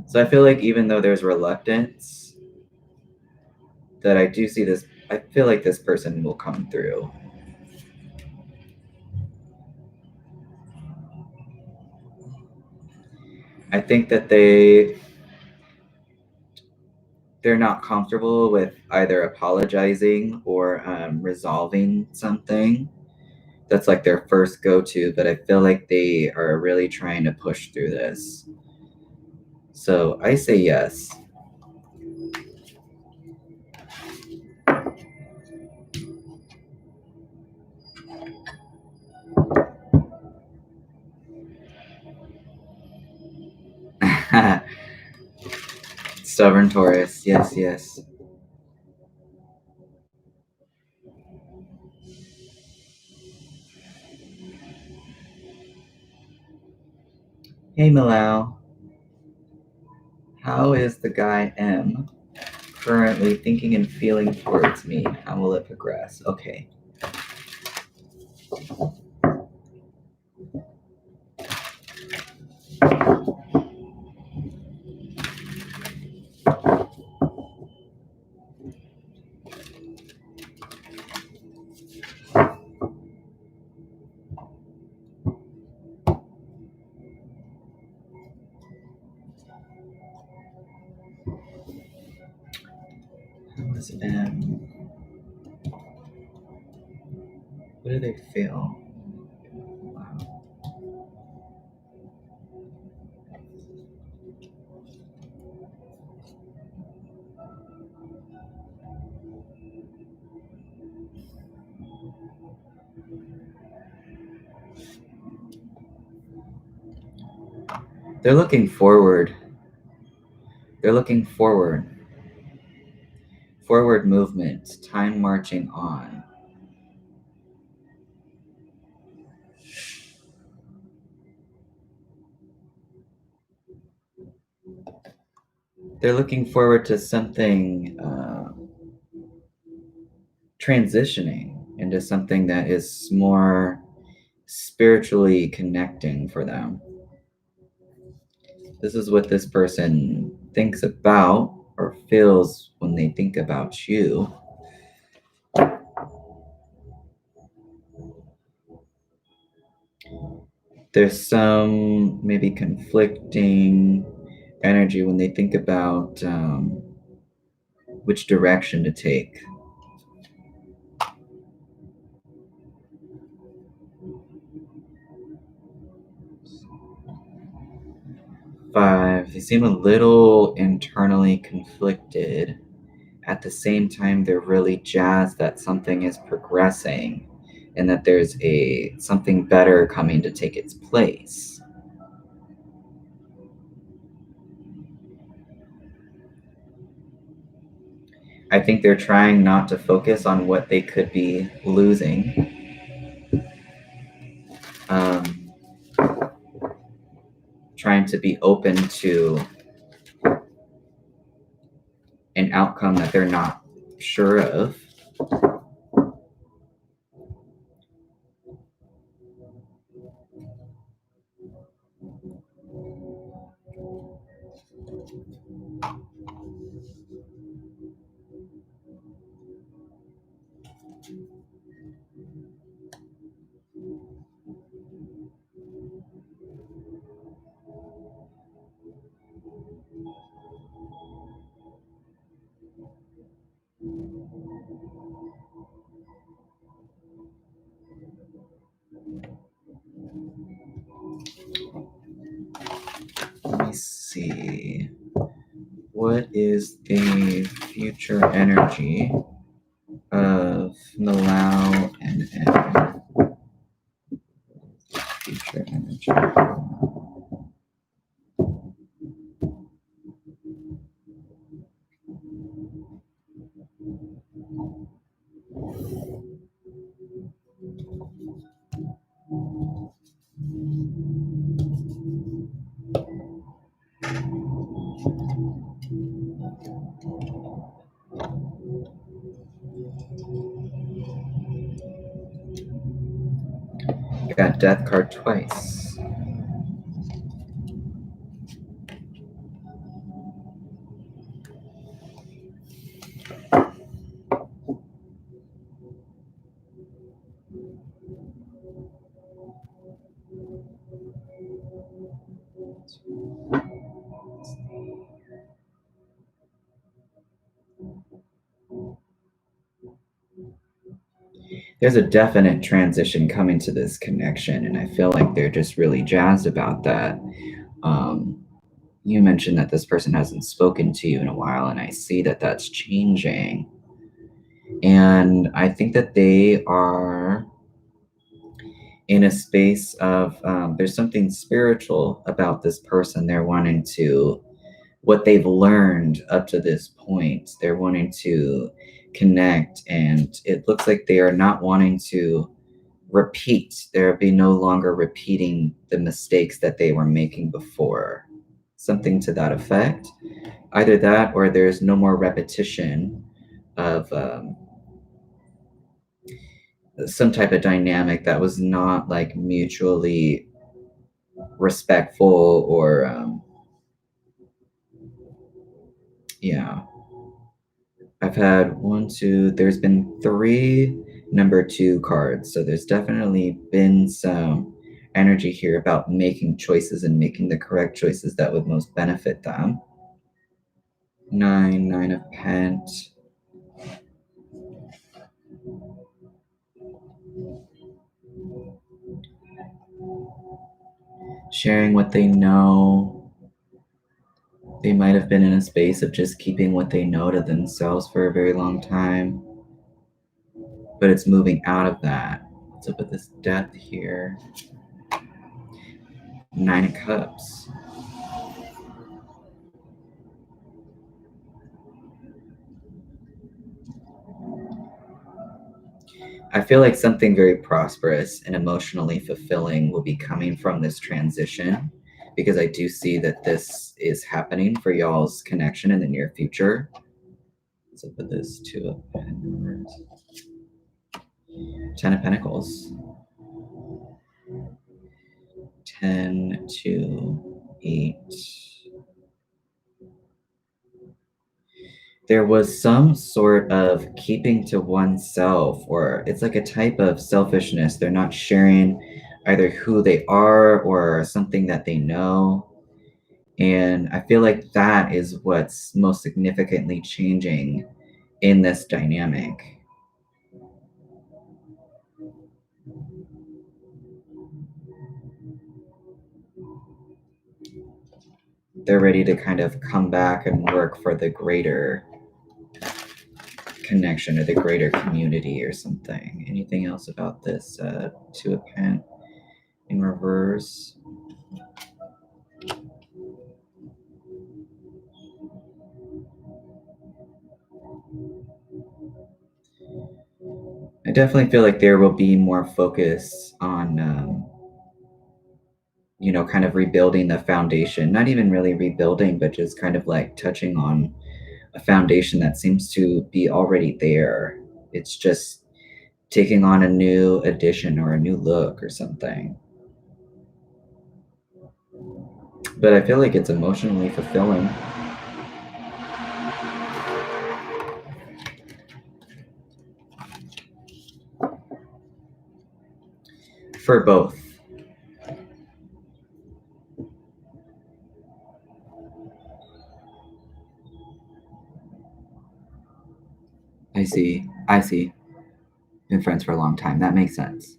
So I feel like even though there's reluctance, that I do see this, I feel like this person will come through. I think that they're not comfortable with either apologizing or resolving something. That's like their first go-to, but I feel like they are really trying to push through this. So I say yes. Stubborn Taurus. Yes, yes. Hey, Milau. How is the guy M currently thinking and feeling towards me? How will it progress? Okay. How is M? What do they feel? Wow. They're looking forward. They're looking forward. Forward movement, time marching on. They're looking forward to something transitioning into something that is more spiritually connecting for them. This is what this person thinks about or feels when they think about you. There's some maybe conflicting energy when they think about which direction to take. 5, they seem a little internally conflicted. At the same time, they're really jazzed that something is progressing and that there's something better coming to take its place. I think they're trying not to focus on what they could be losing. trying to be open to an outcome that they're not sure of. Let me see. What is the future energy of Malau and M? Future energy. Got death card twice. There's a definite transition coming to this connection, and I feel like they're just really jazzed about that. You mentioned that this person hasn't spoken to you in a while, and I see that that's changing. And I think that they are in a space of there's something spiritual about this person. They're wanting to, what they've learned up to this point, they're wanting to connect, and it looks like they are not wanting to repeat. There'll be no longer repeating the mistakes that they were making before. Something to that effect. Either that, or there's no more repetition of some type of dynamic that was not like mutually respectful, or yeah. I've had one, two, there's been three number two cards. So there's definitely been some energy here about making choices and making the correct choices that would most benefit them. Nine of Pent. Sharing what they know. They might have been in a space of just keeping what they know to themselves for a very long time. But it's moving out of that. What's up with this death here? Nine of Cups. I feel like something very prosperous and emotionally fulfilling will be coming from this transition, because I do see that this is happening for y'all's connection in the near future. What's up with this? Two of Pentacles. 10 of Pentacles. 10 to 8. There was some sort of keeping to oneself, or it's like a type of selfishness. They're not sharing either who they are or something that they know. And I feel like that is what's most significantly changing in this dynamic. They're ready to kind of come back and work for the greater connection or the greater community or something. Anything else about this? Two of Pentacles in reverse. I definitely feel like there will be more focus on kind of rebuilding the foundation, not even really rebuilding, but just kind of like touching on a foundation that seems to be already there. It's just taking on a new addition or a new look or something. But I feel like it's emotionally fulfilling. For both. I see. Been friends for a long time. That makes sense.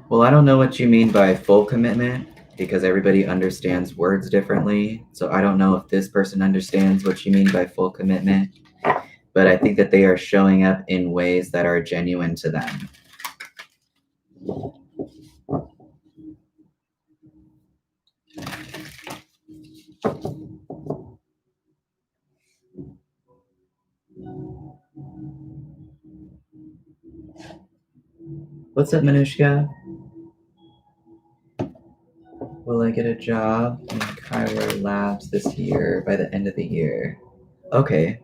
Well, I don't know what you mean by full commitment because everybody understands words differently. So I don't know if this person understands what you mean by full commitment, but I think that they are showing up in ways that are genuine to them. What's up, Manushka? Will I get a job in Cairo Labs this year by the end of the year? Okay,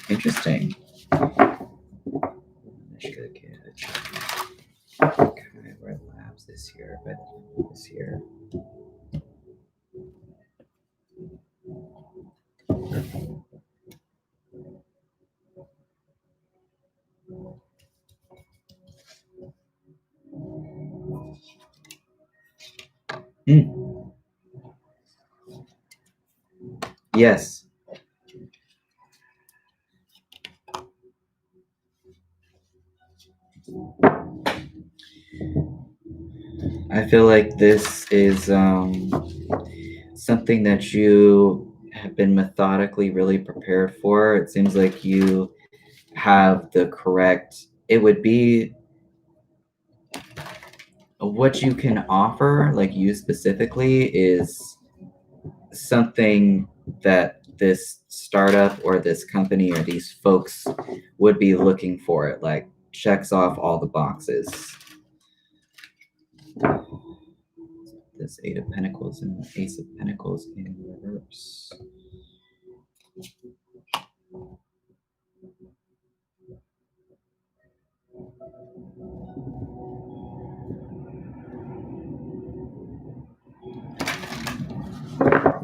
interesting. Manushka get a job in Cairo Labs this year by the end of this year. Yes. I feel like this is something that you have been methodically really prepared for. It seems like you have the correct, it would be what you can offer, like you specifically, is something that this startup or this company or these folks would be looking for. It like checks off all the boxes. This Eight of Pentacles and Ace of Pentacles in reverse.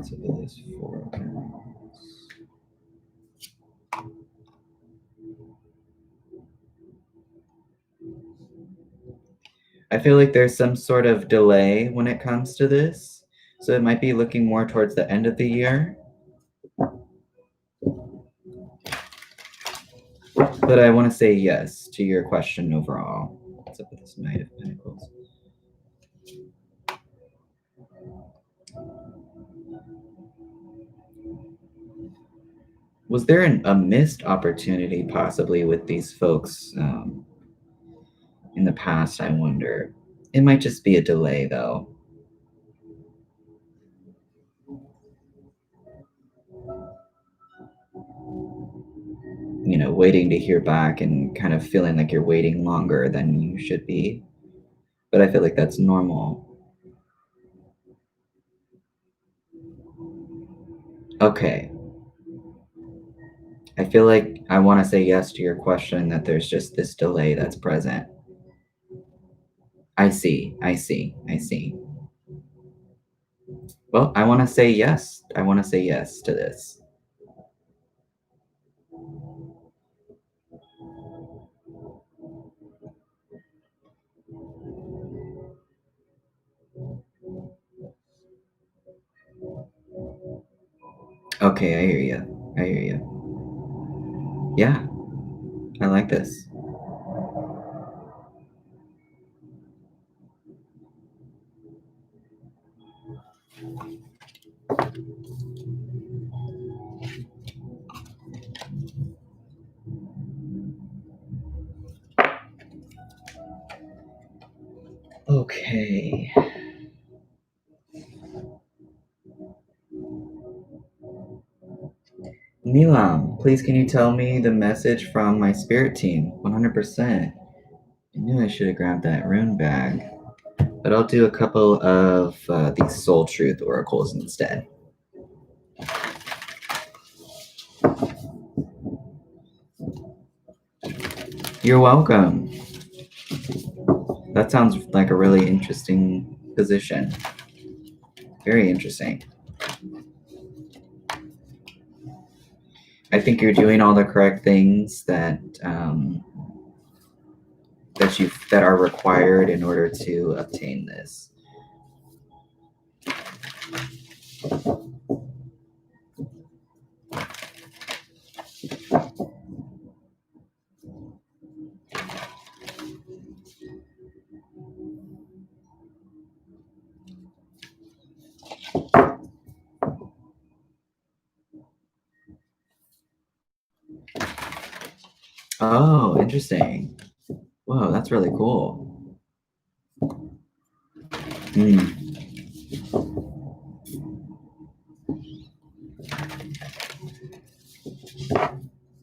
So this 4 of Pentacles. I feel like there's some sort of delay when it comes to this. So it might be looking more towards the end of the year. But I want to say yes to your question overall. What's up with this Knight of Pentacles? Was there a missed opportunity possibly with these folks in the past, I wonder? It might just be a delay though. Waiting to hear back and kind of feeling like you're waiting longer than you should be. But I feel like that's normal. Okay. I feel like I want to say yes to your question that there's just this delay that's present. I see. Well, I want to say yes. I want to say yes to this. Okay, I hear you. Yeah, I like this. Okay. Nilam, please can you tell me the message from my spirit team? 100%. knew I should have grabbed that rune bag, but I'll do a couple of these soul truth oracles instead. You're welcome. That sounds like a really interesting position. Very interesting. I think you're doing all the correct things that that are required in order to obtain this. Oh, interesting. Whoa, that's really cool.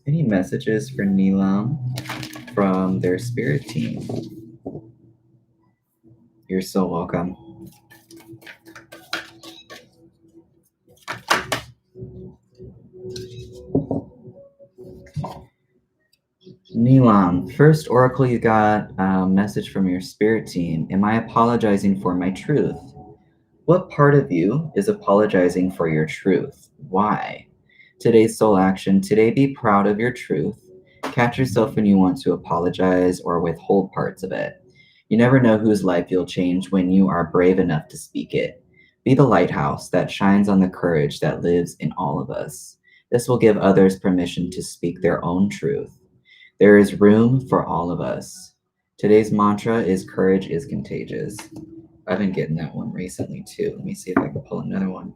Any messages for Neelam from their spirit team? You're so welcome. Neelam, first oracle you got a message from your spirit team. Am I apologizing for my truth? What part of you is apologizing for your truth? Why? Today's soul action. Today, be proud of your truth. Catch yourself when you want to apologize or withhold parts of it. You never know whose life you'll change when you are brave enough to speak it. Be the lighthouse that shines on the courage that lives in all of us. This will give others permission to speak their own truth. There is room for all of us. Today's mantra is courage is contagious. I've been getting that one recently too. Let me see if I can pull another one.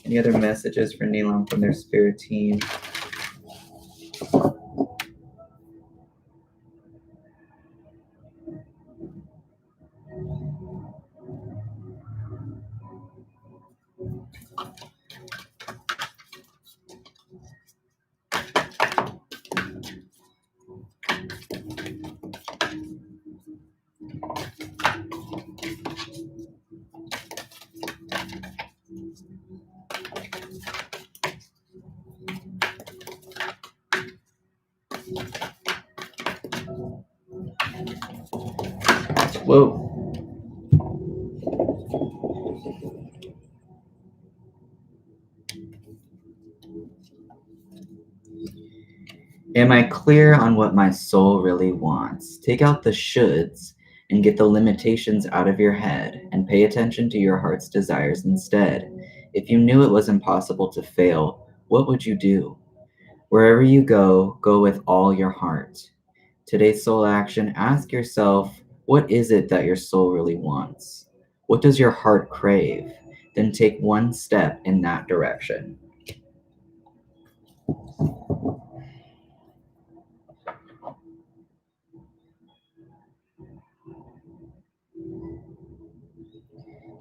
Any other messages for Neelam from their spirit team? Whoa. Am I clear on what my soul really wants? Take out the shoulds and get the limitations out of your head and pay attention to your heart's desires instead. If you knew it was impossible to fail, what would you do? Wherever you go, go with all your heart. Today's soul action, ask yourself, what is it that your soul really wants? What does your heart crave? Then take one step in that direction.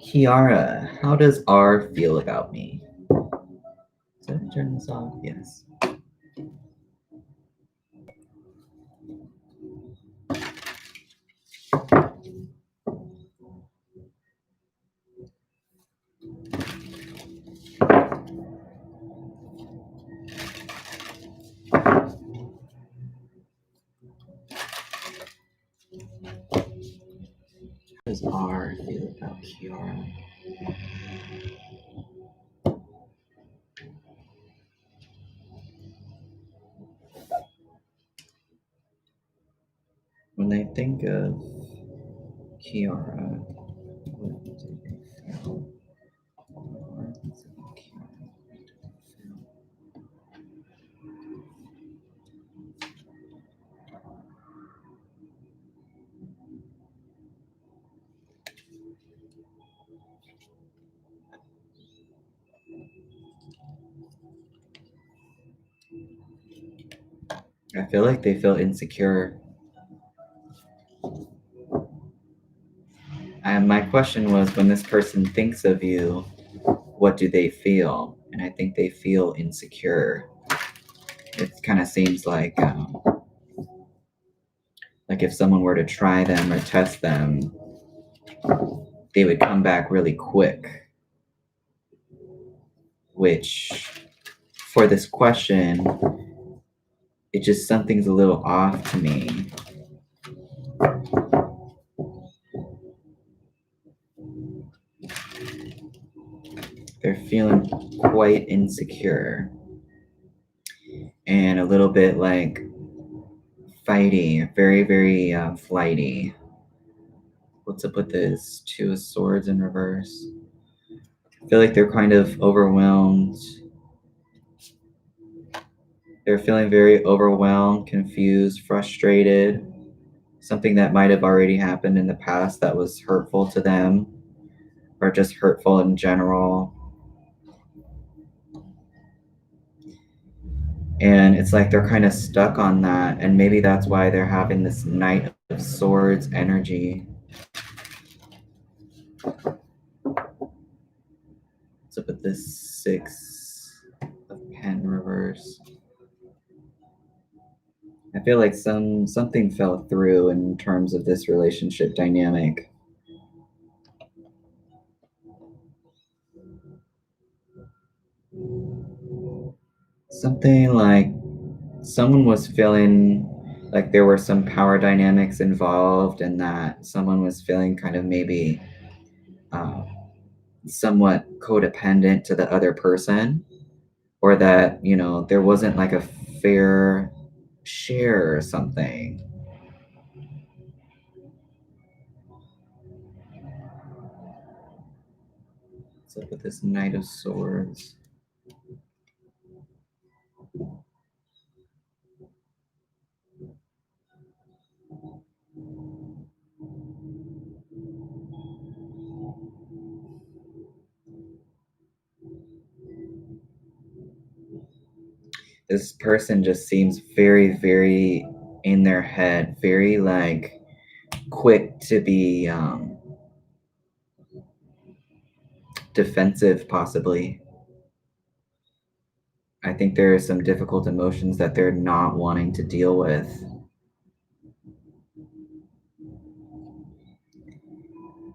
Kiara, how does R feel about me? Did I turn this off? Yes. How does R feel about Kiara? When they think of Kiara, what do they feel? R thinks of Kiara, what do they feel? I feel like they feel insecure. And my question was, when this person thinks of you, what do they feel? And I think they feel insecure. It kind of seems like Like if someone were to try them or test them, they would come back really quick, which for this question, it just something's a little off to me. They're feeling quite insecure and a little bit like fighty, very, very flighty. What's up with this? Two of Swords in reverse. I feel like they're kind of overwhelmed. They're feeling very overwhelmed, confused, frustrated. Something that might have already happened in the past that was hurtful to them, or just hurtful in general. And it's like they're kind of stuck on that, and maybe that's why they're having this Knight of Swords energy. What's up with this Six of Pen reverse? I feel like something fell through in terms of this relationship dynamic. Something like someone was feeling like there were some power dynamics involved, and that someone was feeling kind of maybe uh, somewhat codependent to the other person, or that, you know, there wasn't like a fair share or something. What's up with this Knight of Swords? This person just seems very, very in their head, very like quick to be defensive, possibly. I think there are some difficult emotions that they're not wanting to deal with.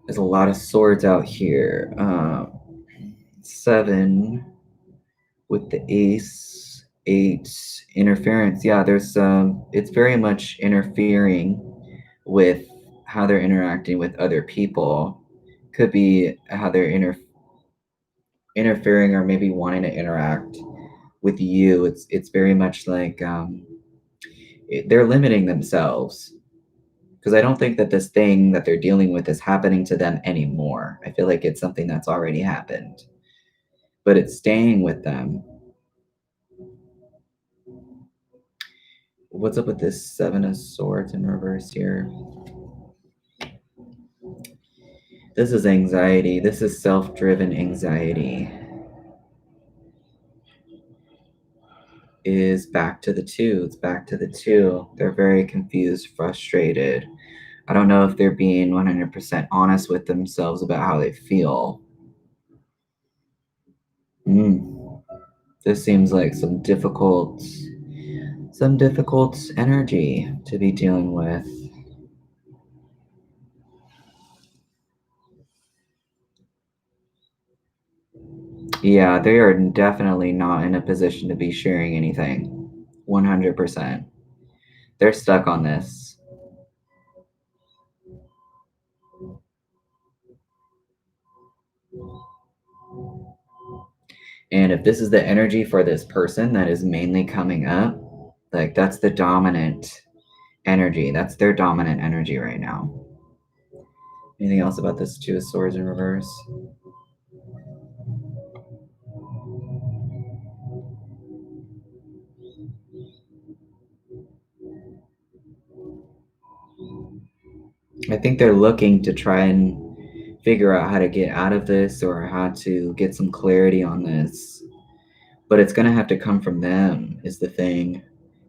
There's a lot of swords out here. 7 with the ace, 8 interference. Yeah, there's it's very much interfering with how they're interacting with other people. Could be how they're interfering or maybe wanting to interact with you. It's very much like they're limiting themselves, because I don't think that this thing that they're dealing with is happening to them anymore. I feel like it's something that's already happened, but it's staying with them. What's up with this 7 of Swords in reverse here? This is anxiety. This is self-driven anxiety. Is back to the 2. It's back to the 2. They're very confused, frustrated. I don't know if they're being 100% honest with themselves about how they feel. This seems like some difficult energy to be dealing with. Yeah, they are definitely not in a position to be sharing anything. 100%. They're stuck on this. And if this is the energy for this person that is mainly coming up, like that's the dominant energy. That's their dominant energy right now. Anything else about this 2 of Swords in reverse? I think they're looking to try and figure out how to get out of this or how to get some clarity on this. But it's going to have to come from them, is the thing,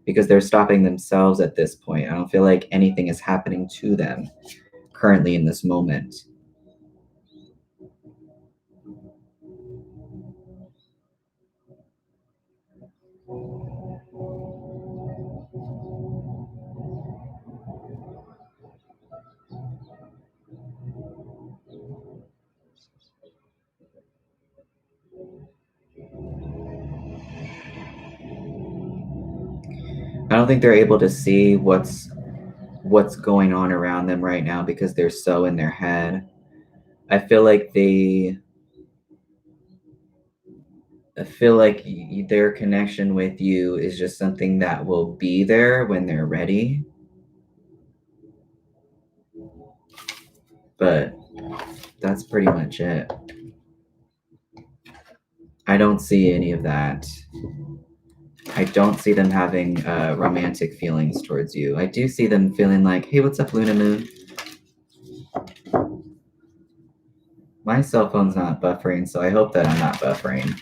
because they're stopping themselves at this point. I don't feel like anything is happening to them currently in this moment. I don't think they're able to see what's going on around them right now because they're so in their head. I feel like their connection with you is just something that will be there when they're ready. But that's pretty much it. I don't see any of that. I don't see them having romantic feelings towards you. I do see them feeling like, hey, what's up, Luna Moon? My cell phone's not buffering, so I hope that I'm not buffering.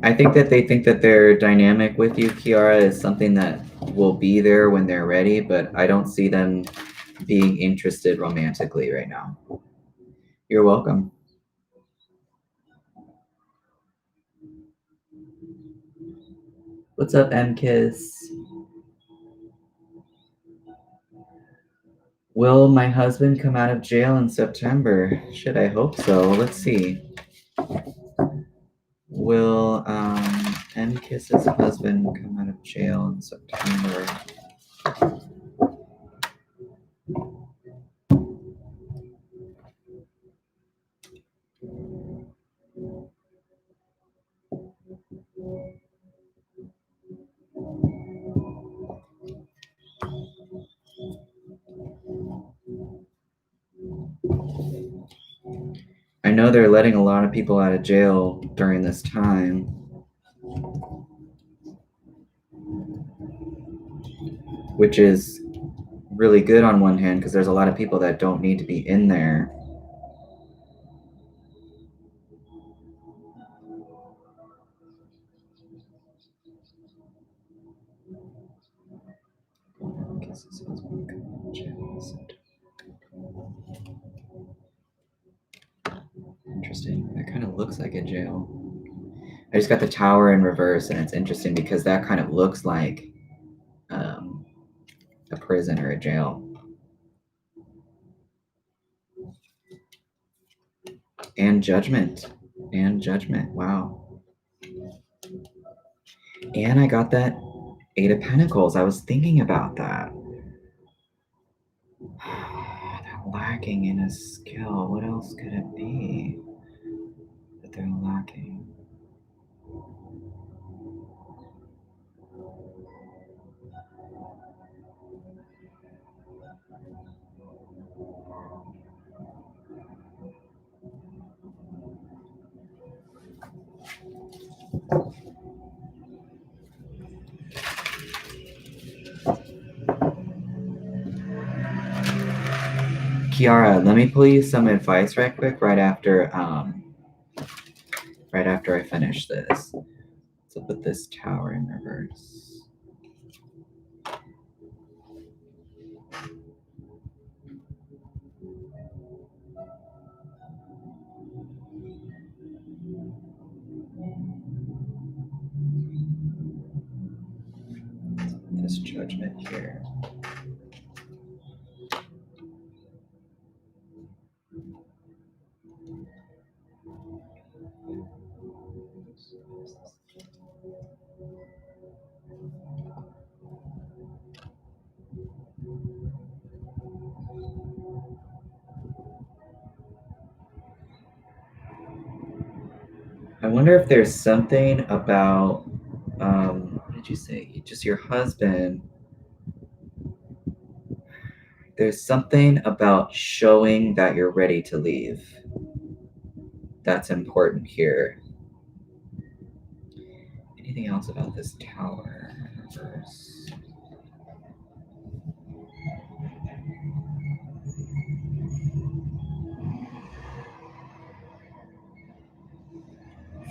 I think that they think that their dynamic with you, Kiara, is something that will be there when they're ready, but I don't see them being interested romantically right now. You're welcome. What's up, M-Kiss? Will my husband come out of jail in September? Should I hope so? Let's see. Will M-Kiss's husband come out of jail in September? I know they're letting a lot of people out of jail during this time, which is really good on one hand because there's a lot of people that don't need to be in there. Interesting. That kind of looks like a jail. I just got the tower in reverse, and it's interesting because that kind of looks like a prison or a jail. And judgment. And judgment. Wow. And I got that Eight of Pentacles. I was thinking about that. They're lacking in a skill. What else could it be that they're lacking? Kiara, let me pull you some advice right quick right after I finish this. So put this tower in reverse. This judgment here. I wonder if there's something about, what did you say? Just your husband. There's something about showing that you're ready to leave. That's important here. Anything else about this tower in reverse?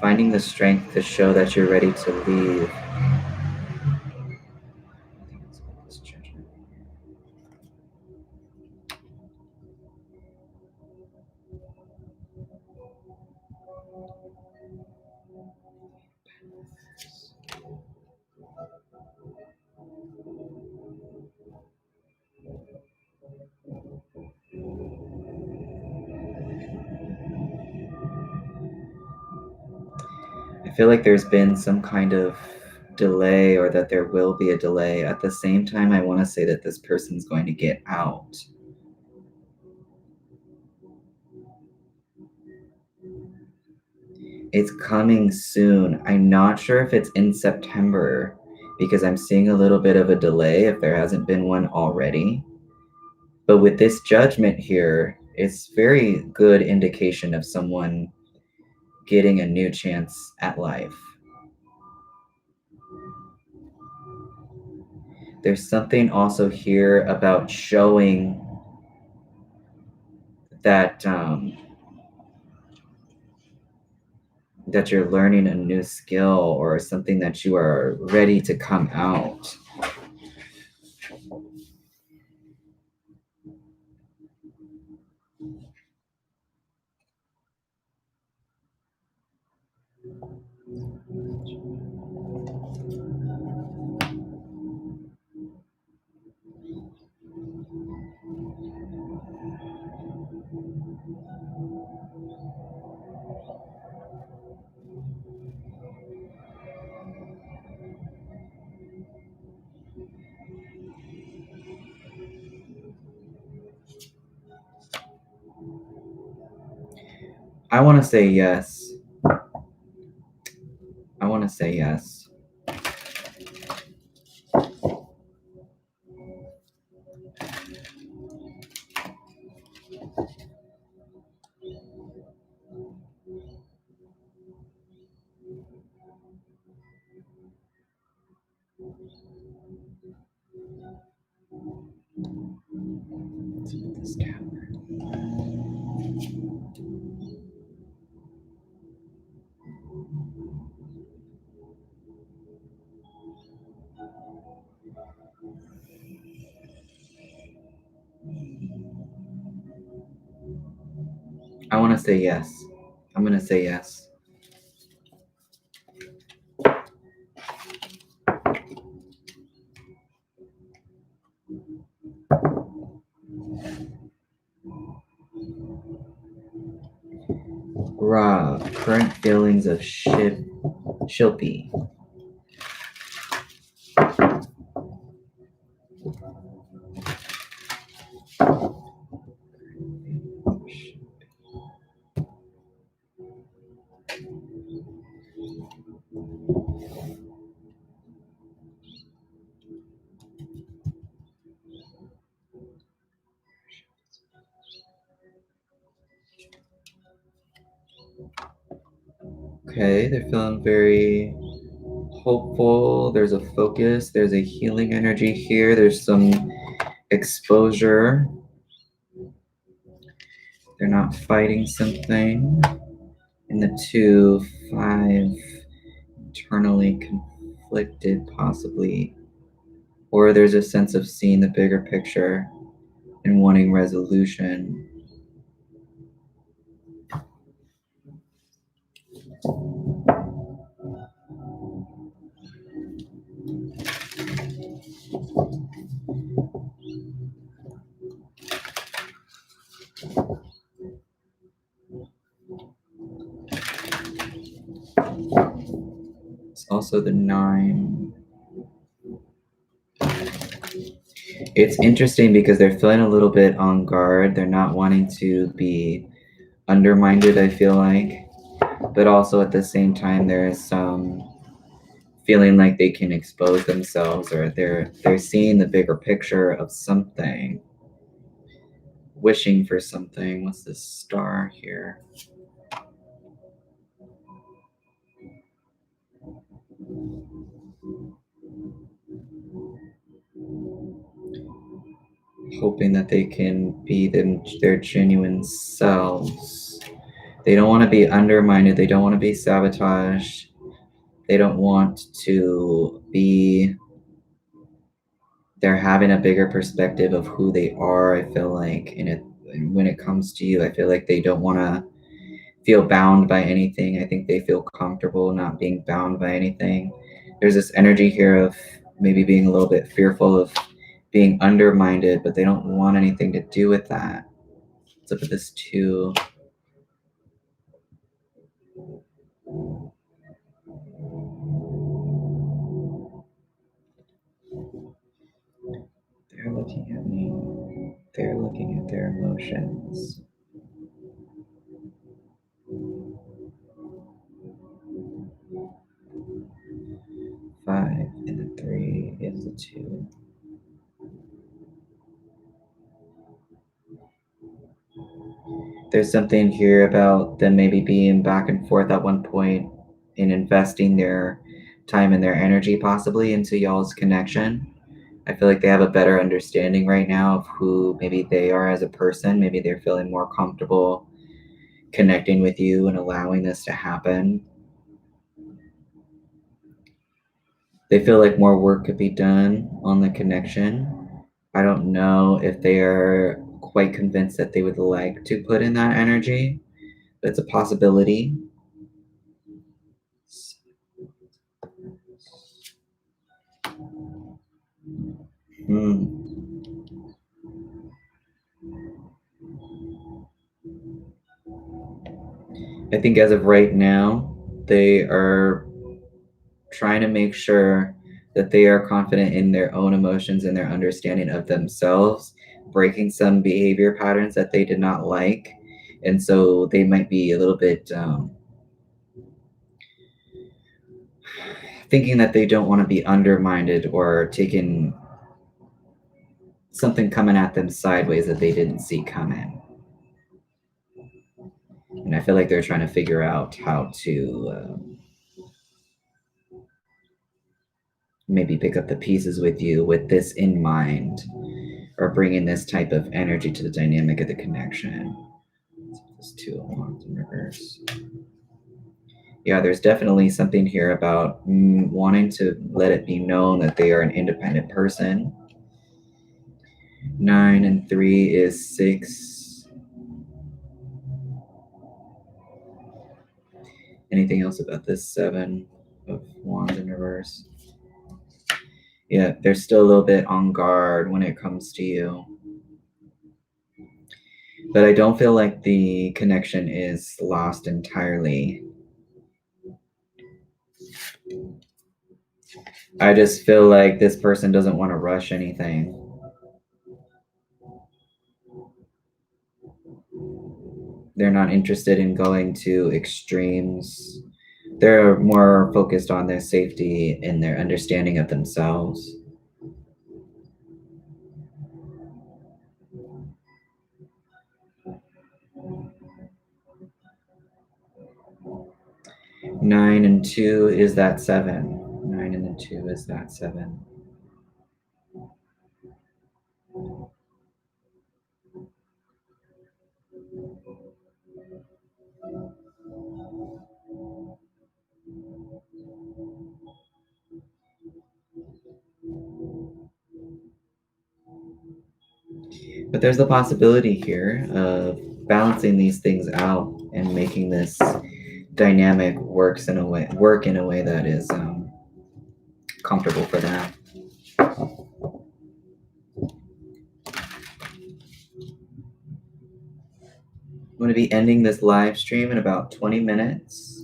Finding the strength to show that you're ready to leave. feel like there's been some kind of delay, or that there will be a delay. At the same time, I want to say that this person's going to get out. It's coming soon. I'm not sure if it's in September, because I'm seeing a little bit of a delay if there hasn't been one already. But with this judgment here, it's very good indication of someone getting a new chance at life. There's something also here about showing that that you're learning a new skill, or something that you are ready to come out. I want to say yes. I want to say yes. This cat. I want to say yes. I'm going to say yes. Raw, current feelings of Shilpi. Okay, they're feeling very hopeful. There's a focus. There's a healing energy here. There's some exposure. They're not fighting something. In the 2-5, internally conflicted, possibly. Or there's a sense of seeing the bigger picture and wanting resolution. It's also the 9. It's interesting because they're feeling a little bit on guard. They're not wanting to be undermined, I feel like. But also at the same time, there is some feeling like they can expose themselves, or they're seeing the bigger picture of something, wishing for something. What's this star here? Hoping that they can be their genuine selves. They don't want to be undermined. They don't want to be sabotaged. They don't want to be. They're having a bigger perspective of who they are, I feel like. And when it comes to you, I feel like they don't want to feel bound by anything. I think they feel comfortable not being bound by anything. There's this energy here of maybe being a little bit fearful of being undermined, but they don't want anything to do with that. What's up with this 2? They're looking at their emotions. Five and the 3 is the 2. There's something here about them maybe being back and forth at one point in investing their time and their energy possibly into y'all's connection. I feel like they have a better understanding right now of who maybe they are as a person. Maybe they're feeling more comfortable connecting with you and allowing this to happen. They feel like more work could be done on the connection. I don't know if they are quite convinced that they would like to put in that energy. That's a possibility. I think as of right now, they are trying to make sure that they are confident in their own emotions and their understanding of themselves, breaking some behavior patterns that they did not like. And so they might be a little bit thinking that they don't want to be undermined or taking something coming at them sideways that they didn't see coming. And I feel like they're trying to figure out how to maybe pick up the pieces with you with this in mind, or bringing this type of energy to the dynamic of the connection. This 2 of Wands in reverse. Yeah, there's definitely something here about wanting to let it be known that they are an independent person. 9 and 3 is 6. Anything else about this 7 of Wands in reverse? Yeah, they're still a little bit on guard when it comes to you. But I don't feel like the connection is lost entirely. I just feel like this person doesn't want to rush anything. They're not interested in going to extremes. They're more focused on their safety and their understanding of themselves. Nine and 2 is that 7. 9 and the 2 is that 7. But there's the possibility here of balancing these things out and making this dynamic work in a way that is comfortable for them. I'm going to be ending this live stream in about 20 minutes.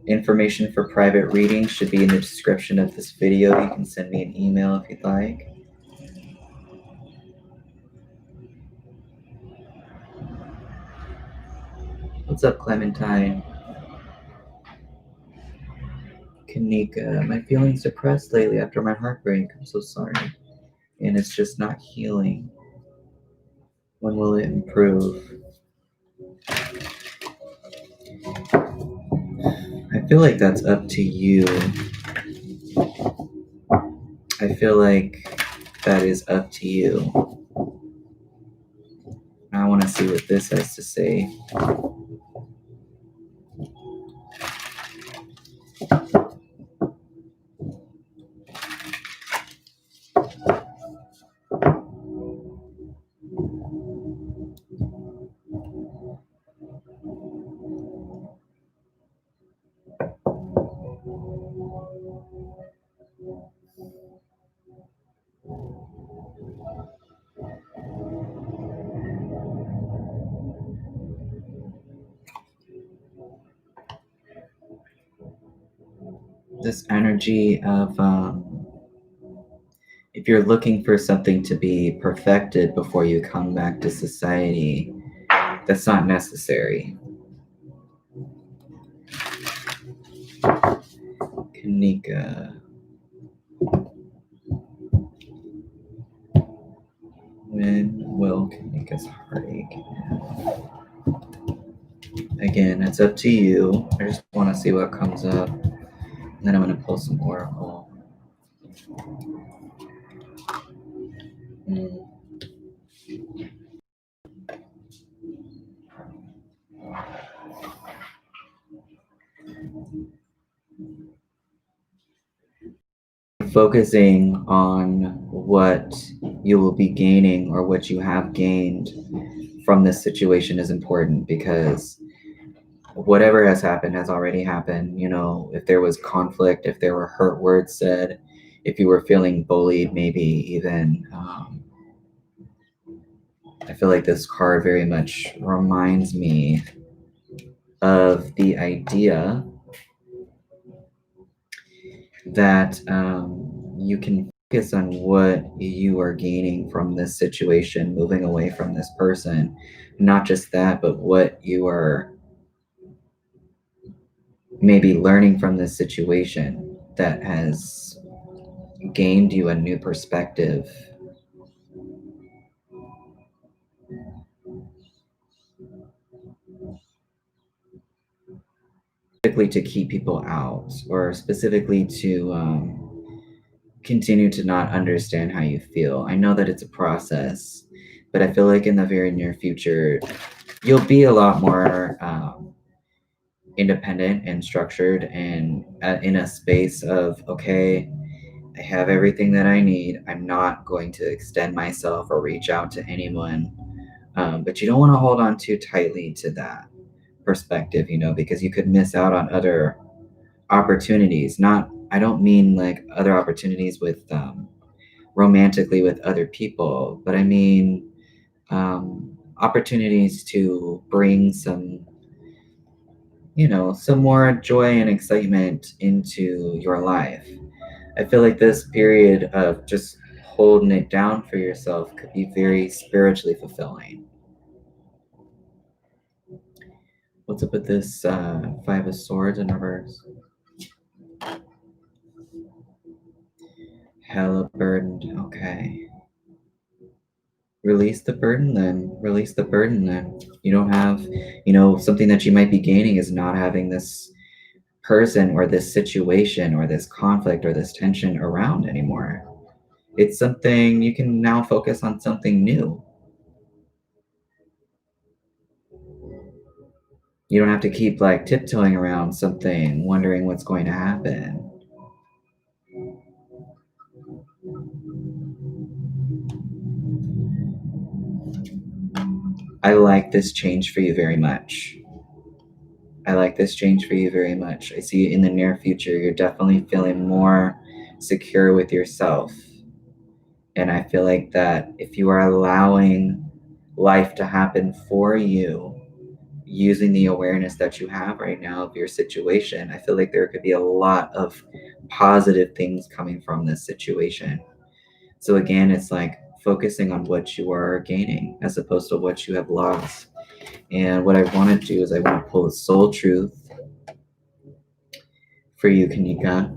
Information for private reading should be in the description of this video. You can send me an email if you'd like. What's up, Clementine? Kanika, my feelings depressed lately after my heartbreak. I'm so sorry. And it's just not healing. When will it improve? I feel like that's up to you. I feel like that is up to you. I want to see what this has to say. This energy of if you're looking for something to be perfected before you come back to society, that's not necessary. Kanika. When will Kanika's heartache end? Again, it's up to you. I just want to see what comes up. And then I'm going to pull some oracle. Focusing on what you will be gaining or what you have gained from this situation is important, because whatever has already happened. You know, if there was conflict, if there were hurt words said, if you were feeling bullied, maybe even, I feel like this card very much reminds me of the idea that you can focus on what you are gaining from this situation, moving away from this person. Not just that, but what you are maybe learning from this situation that has gained you a new perspective. Specifically to keep people out, or specifically to continue to not understand how you feel. I know that it's a process, but I feel like in the very near future, you'll be a lot more independent and structured, and in a space of, okay, I have everything that I need. I'm not going to extend myself or reach out to anyone. But you don't want to hold on too tightly to that perspective, you know, because you could miss out on other opportunities. Not, I don't mean like other opportunities with romantically with other people, but I mean opportunities to bring some, you know, some more joy and excitement into your life. I feel like this period of just holding it down for yourself could be very spiritually fulfilling. What's up with this Five of Swords in reverse? Hella burdened. Okay. Release the burden then. Release the burden then. You don't have, you know, something that you might be gaining is not having this person or this situation or this conflict or this tension around anymore. It's something you can now focus on, something new. You don't have to keep like tiptoeing around something, wondering what's going to happen. I like this change for you very much. I like this change for you very much. I see in the near future, you're definitely feeling more secure with yourself. And I feel like that if you are allowing life to happen for you, using the awareness that you have right now of your situation, I feel like there could be a lot of positive things coming from this situation. So again, it's like focusing on what you are gaining as opposed to what you have lost. And what I want to do is I want to pull the soul truth for you, Kanika.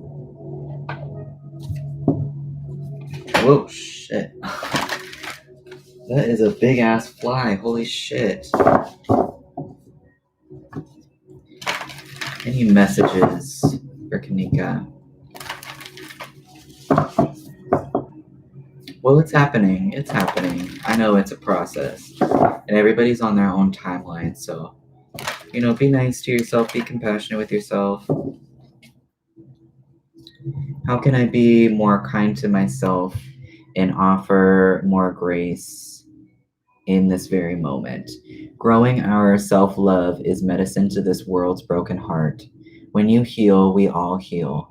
Whoa, shit. That is a big ass fly. Holy shit. Any messages for Kanika? Well, it's happening. It's happening. I know it's a process. And everybody's on their own timeline. So, you know, be nice to yourself. Be compassionate with yourself. How can I be more kind to myself and offer more grace in this very moment? Growing our self-love is medicine to this world's broken heart. When you heal, we all heal.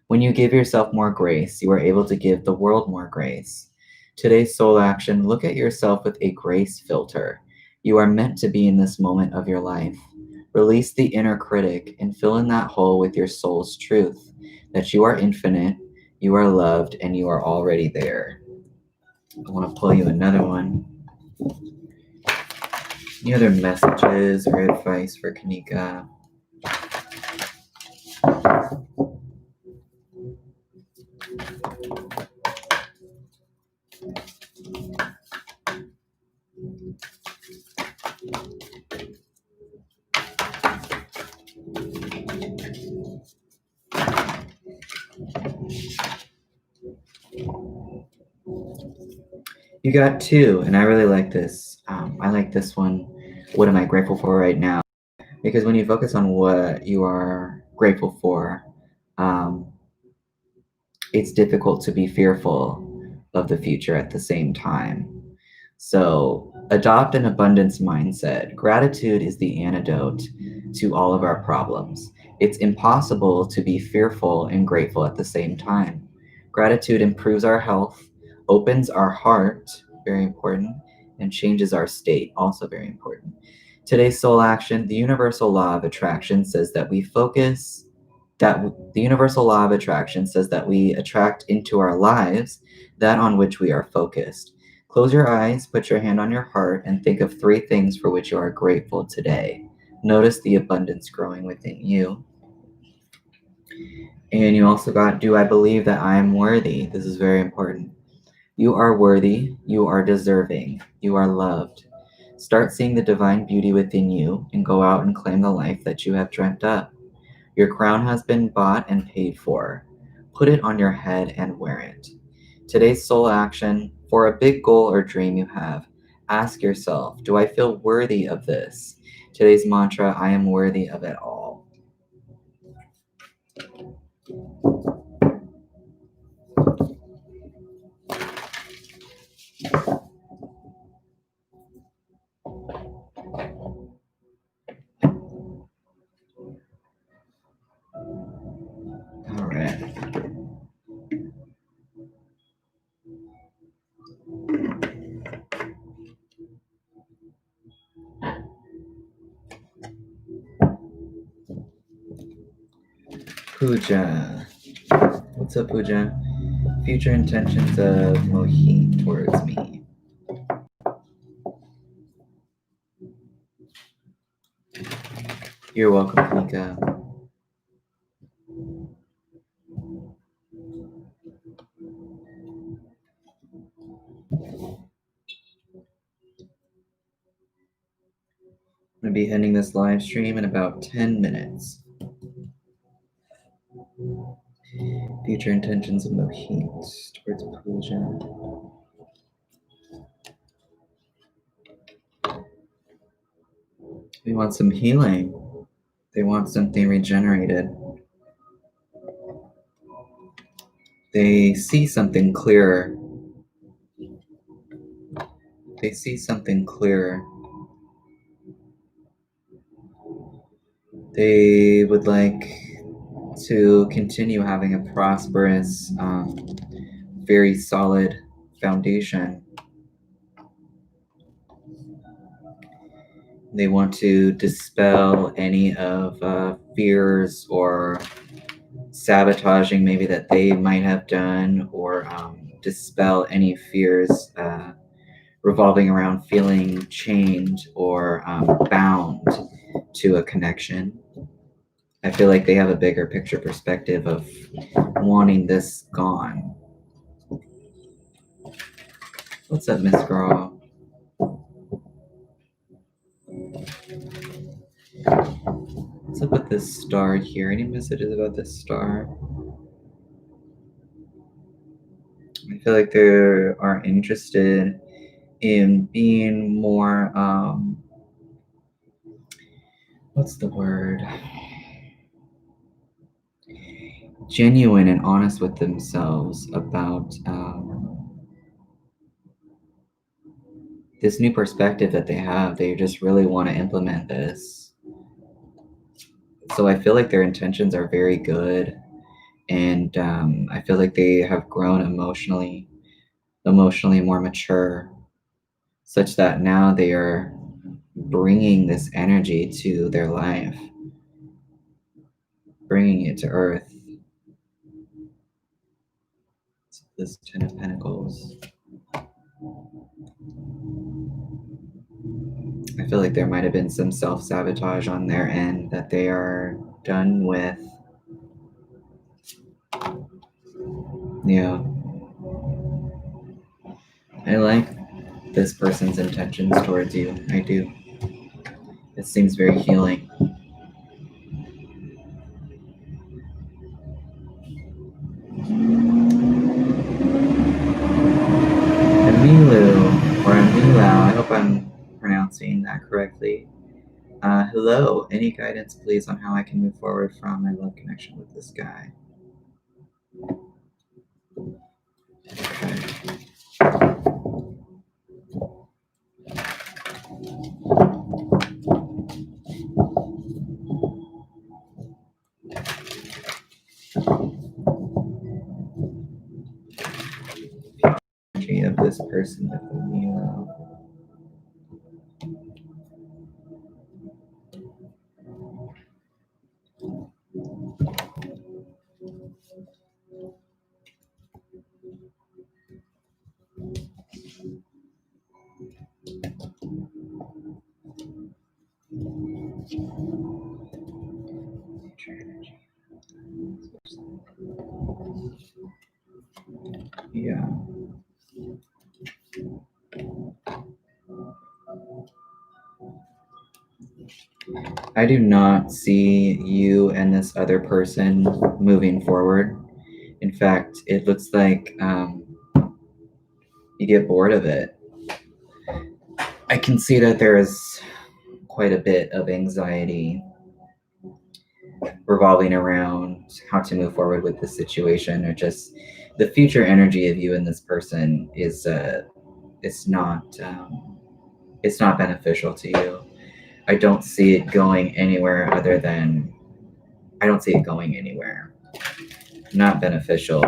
When you give yourself more grace, you are able to give the world more grace. Today's soul action: look at yourself with a grace filter. You are meant to be in this moment of your life. Release the inner critic and fill in that hole with your soul's truth, that you are infinite, you are loved, and you are already there. I want to pull you another one. Any other messages or advice for Kanika? You got two, and I really like this. I like this one. What am I grateful for right now? Because when you focus on what you are grateful for, it's difficult to be fearful of the future at the same time. So adopt an abundance mindset. Gratitude is the antidote to all of our problems. It's impossible to be fearful and grateful at the same time. Gratitude improves our health, opens our heart, very important, and changes our state, also very important. Today's soul action, the universal law of attraction says that the universal law of attraction says that we attract into our lives that on which we are focused. Close your eyes, put your hand on your heart, and think of three things for which you are grateful today. Notice the abundance growing within you. And you also got, do I believe that I am worthy? This is very important. You are worthy, you are deserving, you are loved. Start seeing the divine beauty within you and go out and claim the life that you have dreamt up. Your crown has been bought and paid for. Put it on your head and wear it. Today's soul action, for a big goal or dream you have, ask yourself, do I feel worthy of this? Today's mantra, I am worthy of it all. All right. Pooja. What's up, Pooja? Future intentions of Mohit towards me. You're welcome, Kanika. I'm going to be ending this live stream in about 10 minutes. Future intentions of Mohit towards Pooja. We want some healing. They want something regenerated. They see something clearer. They see something clearer. They would like to continue having a prosperous, very solid foundation. They want to dispel any of fears or sabotaging maybe that they might have done, or dispel any fears revolving around feeling chained or bound to a connection. I feel like they have a bigger picture perspective of wanting this gone. What's up, Miss Girl? What's up with this star here? Any messages about this star? I feel like they are interested in being more, what's the word? Genuine and honest with themselves about this new perspective that they have. They just really want to implement this. So I feel like their intentions are very good, and I feel like they have grown emotionally more mature, such that now they are bringing this energy to their life, bringing it to earth. This Ten of Pentacles. I feel like there might have been some self-sabotage on their end that they are done with. Yeah. I like this person's intentions towards you. I do. It seems very healing. Emilu, or Emilau, I hope I'm pronouncing that correctly. Hello, any guidance please on how I can move forward from my love connection with this guy? Okay. Energy of this person with Emilu. Yeah. I do not see you and this other person moving forward. In fact, it looks like you get bored of it. I can see that there is quite a bit of anxiety revolving around how to move forward with this situation, or just the future energy of you and this person is it's not beneficial to you. I don't see it going anywhere other than I don't see it going anywhere. Not beneficial.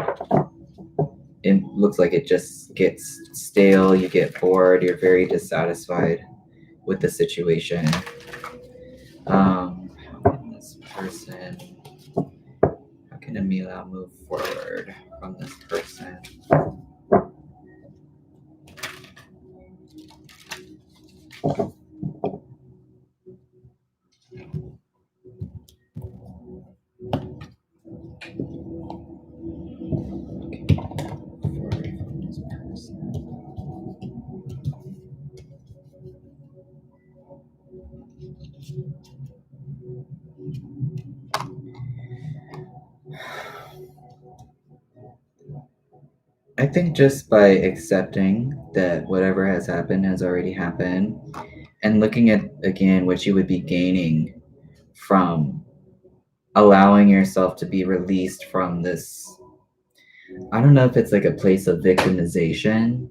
It looks like it just gets stale, you get bored, you're very dissatisfied with the situation. How can this person, how can Emila move forward from this person? I think just by accepting that whatever has already happened, and looking at again what you would be gaining from allowing yourself to be released from this. I don't know if it's like a place of victimization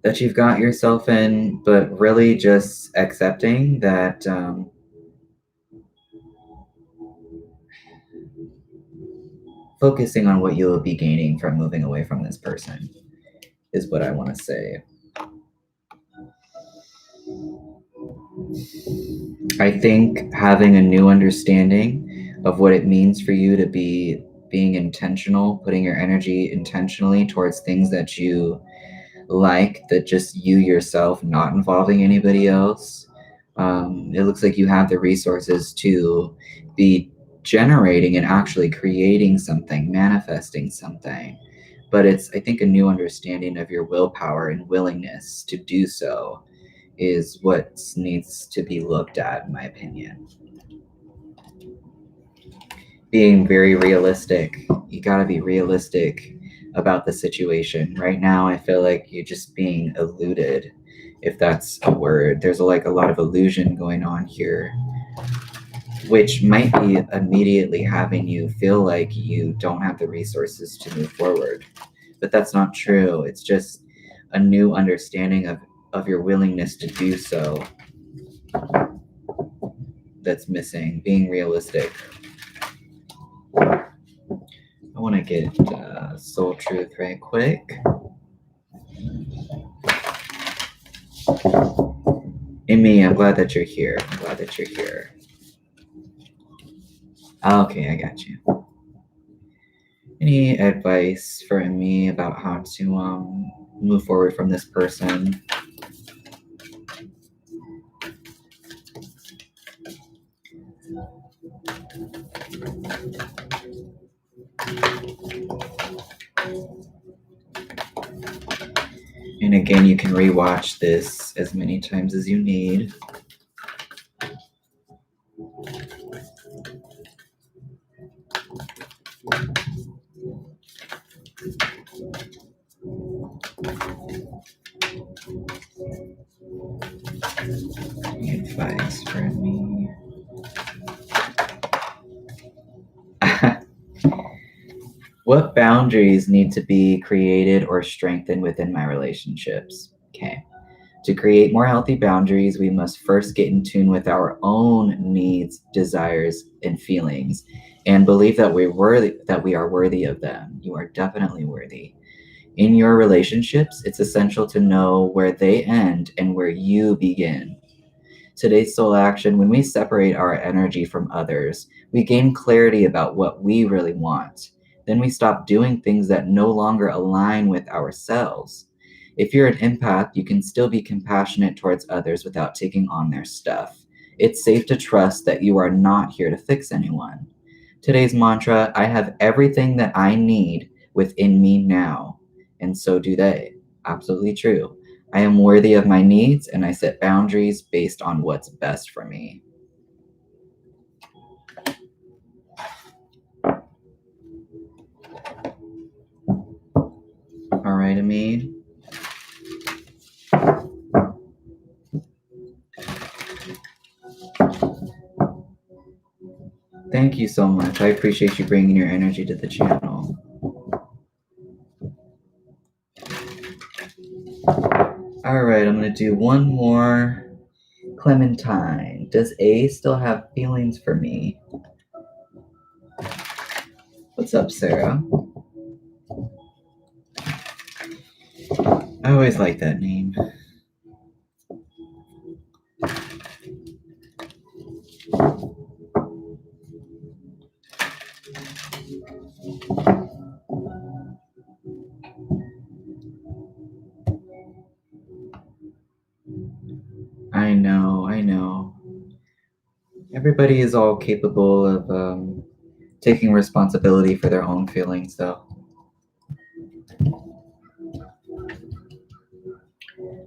that you've got yourself in, but really just accepting that focusing on what you'll be gaining from moving away from this person is what I want to say. I think having a new understanding of what it means for you to be being intentional, putting your energy intentionally towards things that you like, that just you yourself, not involving anybody else. It looks like you have the resources to be generating and actually creating something, manifesting something. But it's, I think, a new understanding of your willpower and willingness to do so is what needs to be looked at, in my opinion. Being very realistic. You got to be realistic about the situation. Right now, I feel like you're just being eluded, if that's a word. There's like a lot of illusion going on here, which might be immediately having you feel like you don't have the resources to move forward. But that's not true. It's just a new understanding of your willingness to do so that's missing. Being realistic. I want to get Soul Truth right quick. Amy, I'm glad that you're here. Okay, I got you. Any advice for me about how to move forward from this person? And again, you can rewatch this as many times as you need. Advice for me. What boundaries need to be created or strengthened within my relationships? Okay. To create more healthy boundaries, we must first get in tune with our own needs, desires, and feelings, and believe that we are worthy of them. You are definitely worthy. In your relationships, it's essential to know where they end and where you begin. Today's soul action: when we separate our energy from others, we gain clarity about what we really want. Then we stop doing things that no longer align with ourselves. If you're an empath, you can still be compassionate towards others without taking on their stuff. It's safe to trust that you are not here to fix anyone. Today's mantra: I have everything that I need within me now, and so do they. Absolutely true. I am worthy of my needs, and I set boundaries based on what's best for me. All right, Amid. Thank you so much. I appreciate you bringing your energy to the channel. All right, I'm going to do one more. Clementine, does A still have feelings for me? What's up, Sarah? I always like that name. I know. Everybody is all capable of taking responsibility for their own feelings, though.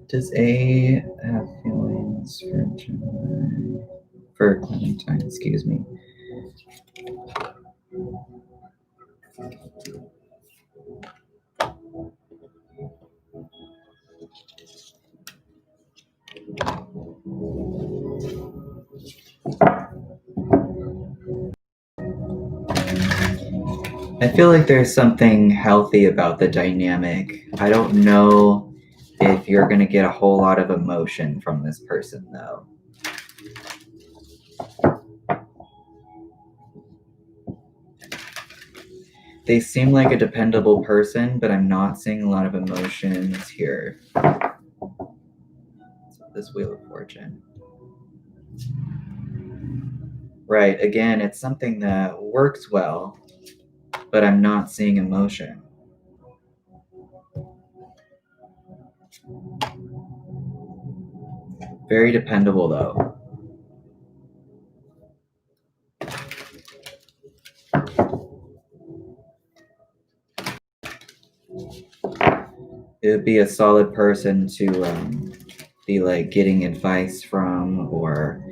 Does A have feelings for Gemini? For Clementine, excuse me. I feel like there's something healthy about the dynamic. I don't know if you're going to get a whole lot of emotion from this person, though. They seem like a dependable person, but I'm not seeing a lot of emotions here. This Wheel of Fortune. Right, again, it's something that works well, but I'm not seeing emotion. Very dependable, though. It would be a solid person to be like getting advice from, or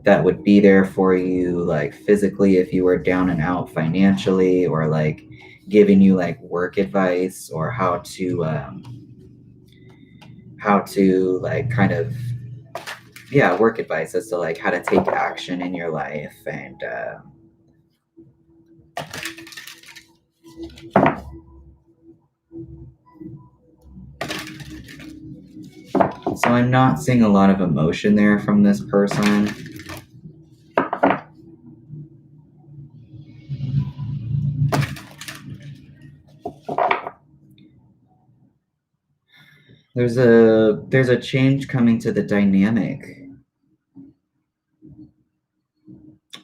that would be there for you like physically if you were down and out financially, or like giving you like work advice, or how to like kind of work advice as to like how to take action in your life. And so I'm not seeing a lot of emotion there from this person. There's a change coming to the dynamic.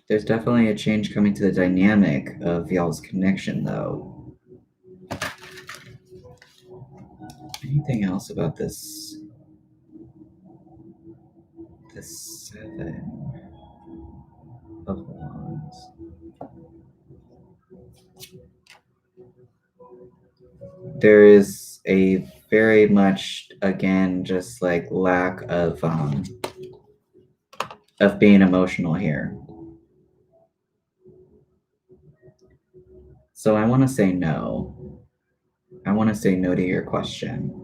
There's definitely a change coming to the dynamic of y'all's connection, though. Anything else about this? The Seven of Wands. There is a very much, again, just like lack of being emotional here. So I want to say no. I want to say no to your question.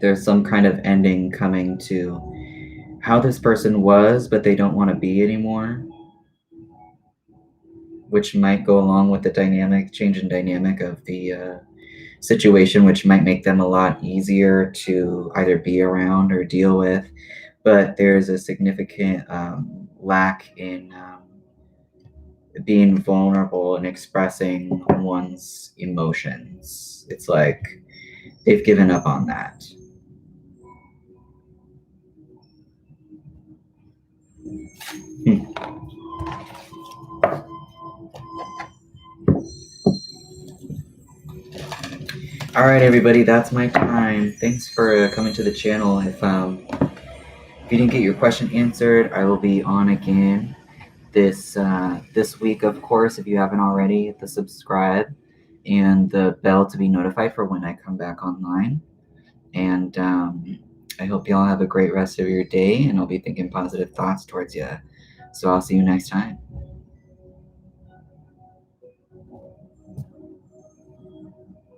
There's some kind of ending coming to how this person was, but they don't want to be anymore, which might go along with the change in dynamic of the situation, which might make them a lot easier to either be around or deal with. But there's a significant lack in being vulnerable and expressing one's emotions. It's like they've given up on that. All right, everybody, that's my time. Thanks for coming to the channel. If you didn't get your question answered, I will be on again this week, of course. If you haven't already, hit the subscribe and the bell to be notified for when I come back online. And I hope you all have a great rest of your day, and I'll be thinking positive thoughts towards you. So I'll see you next time.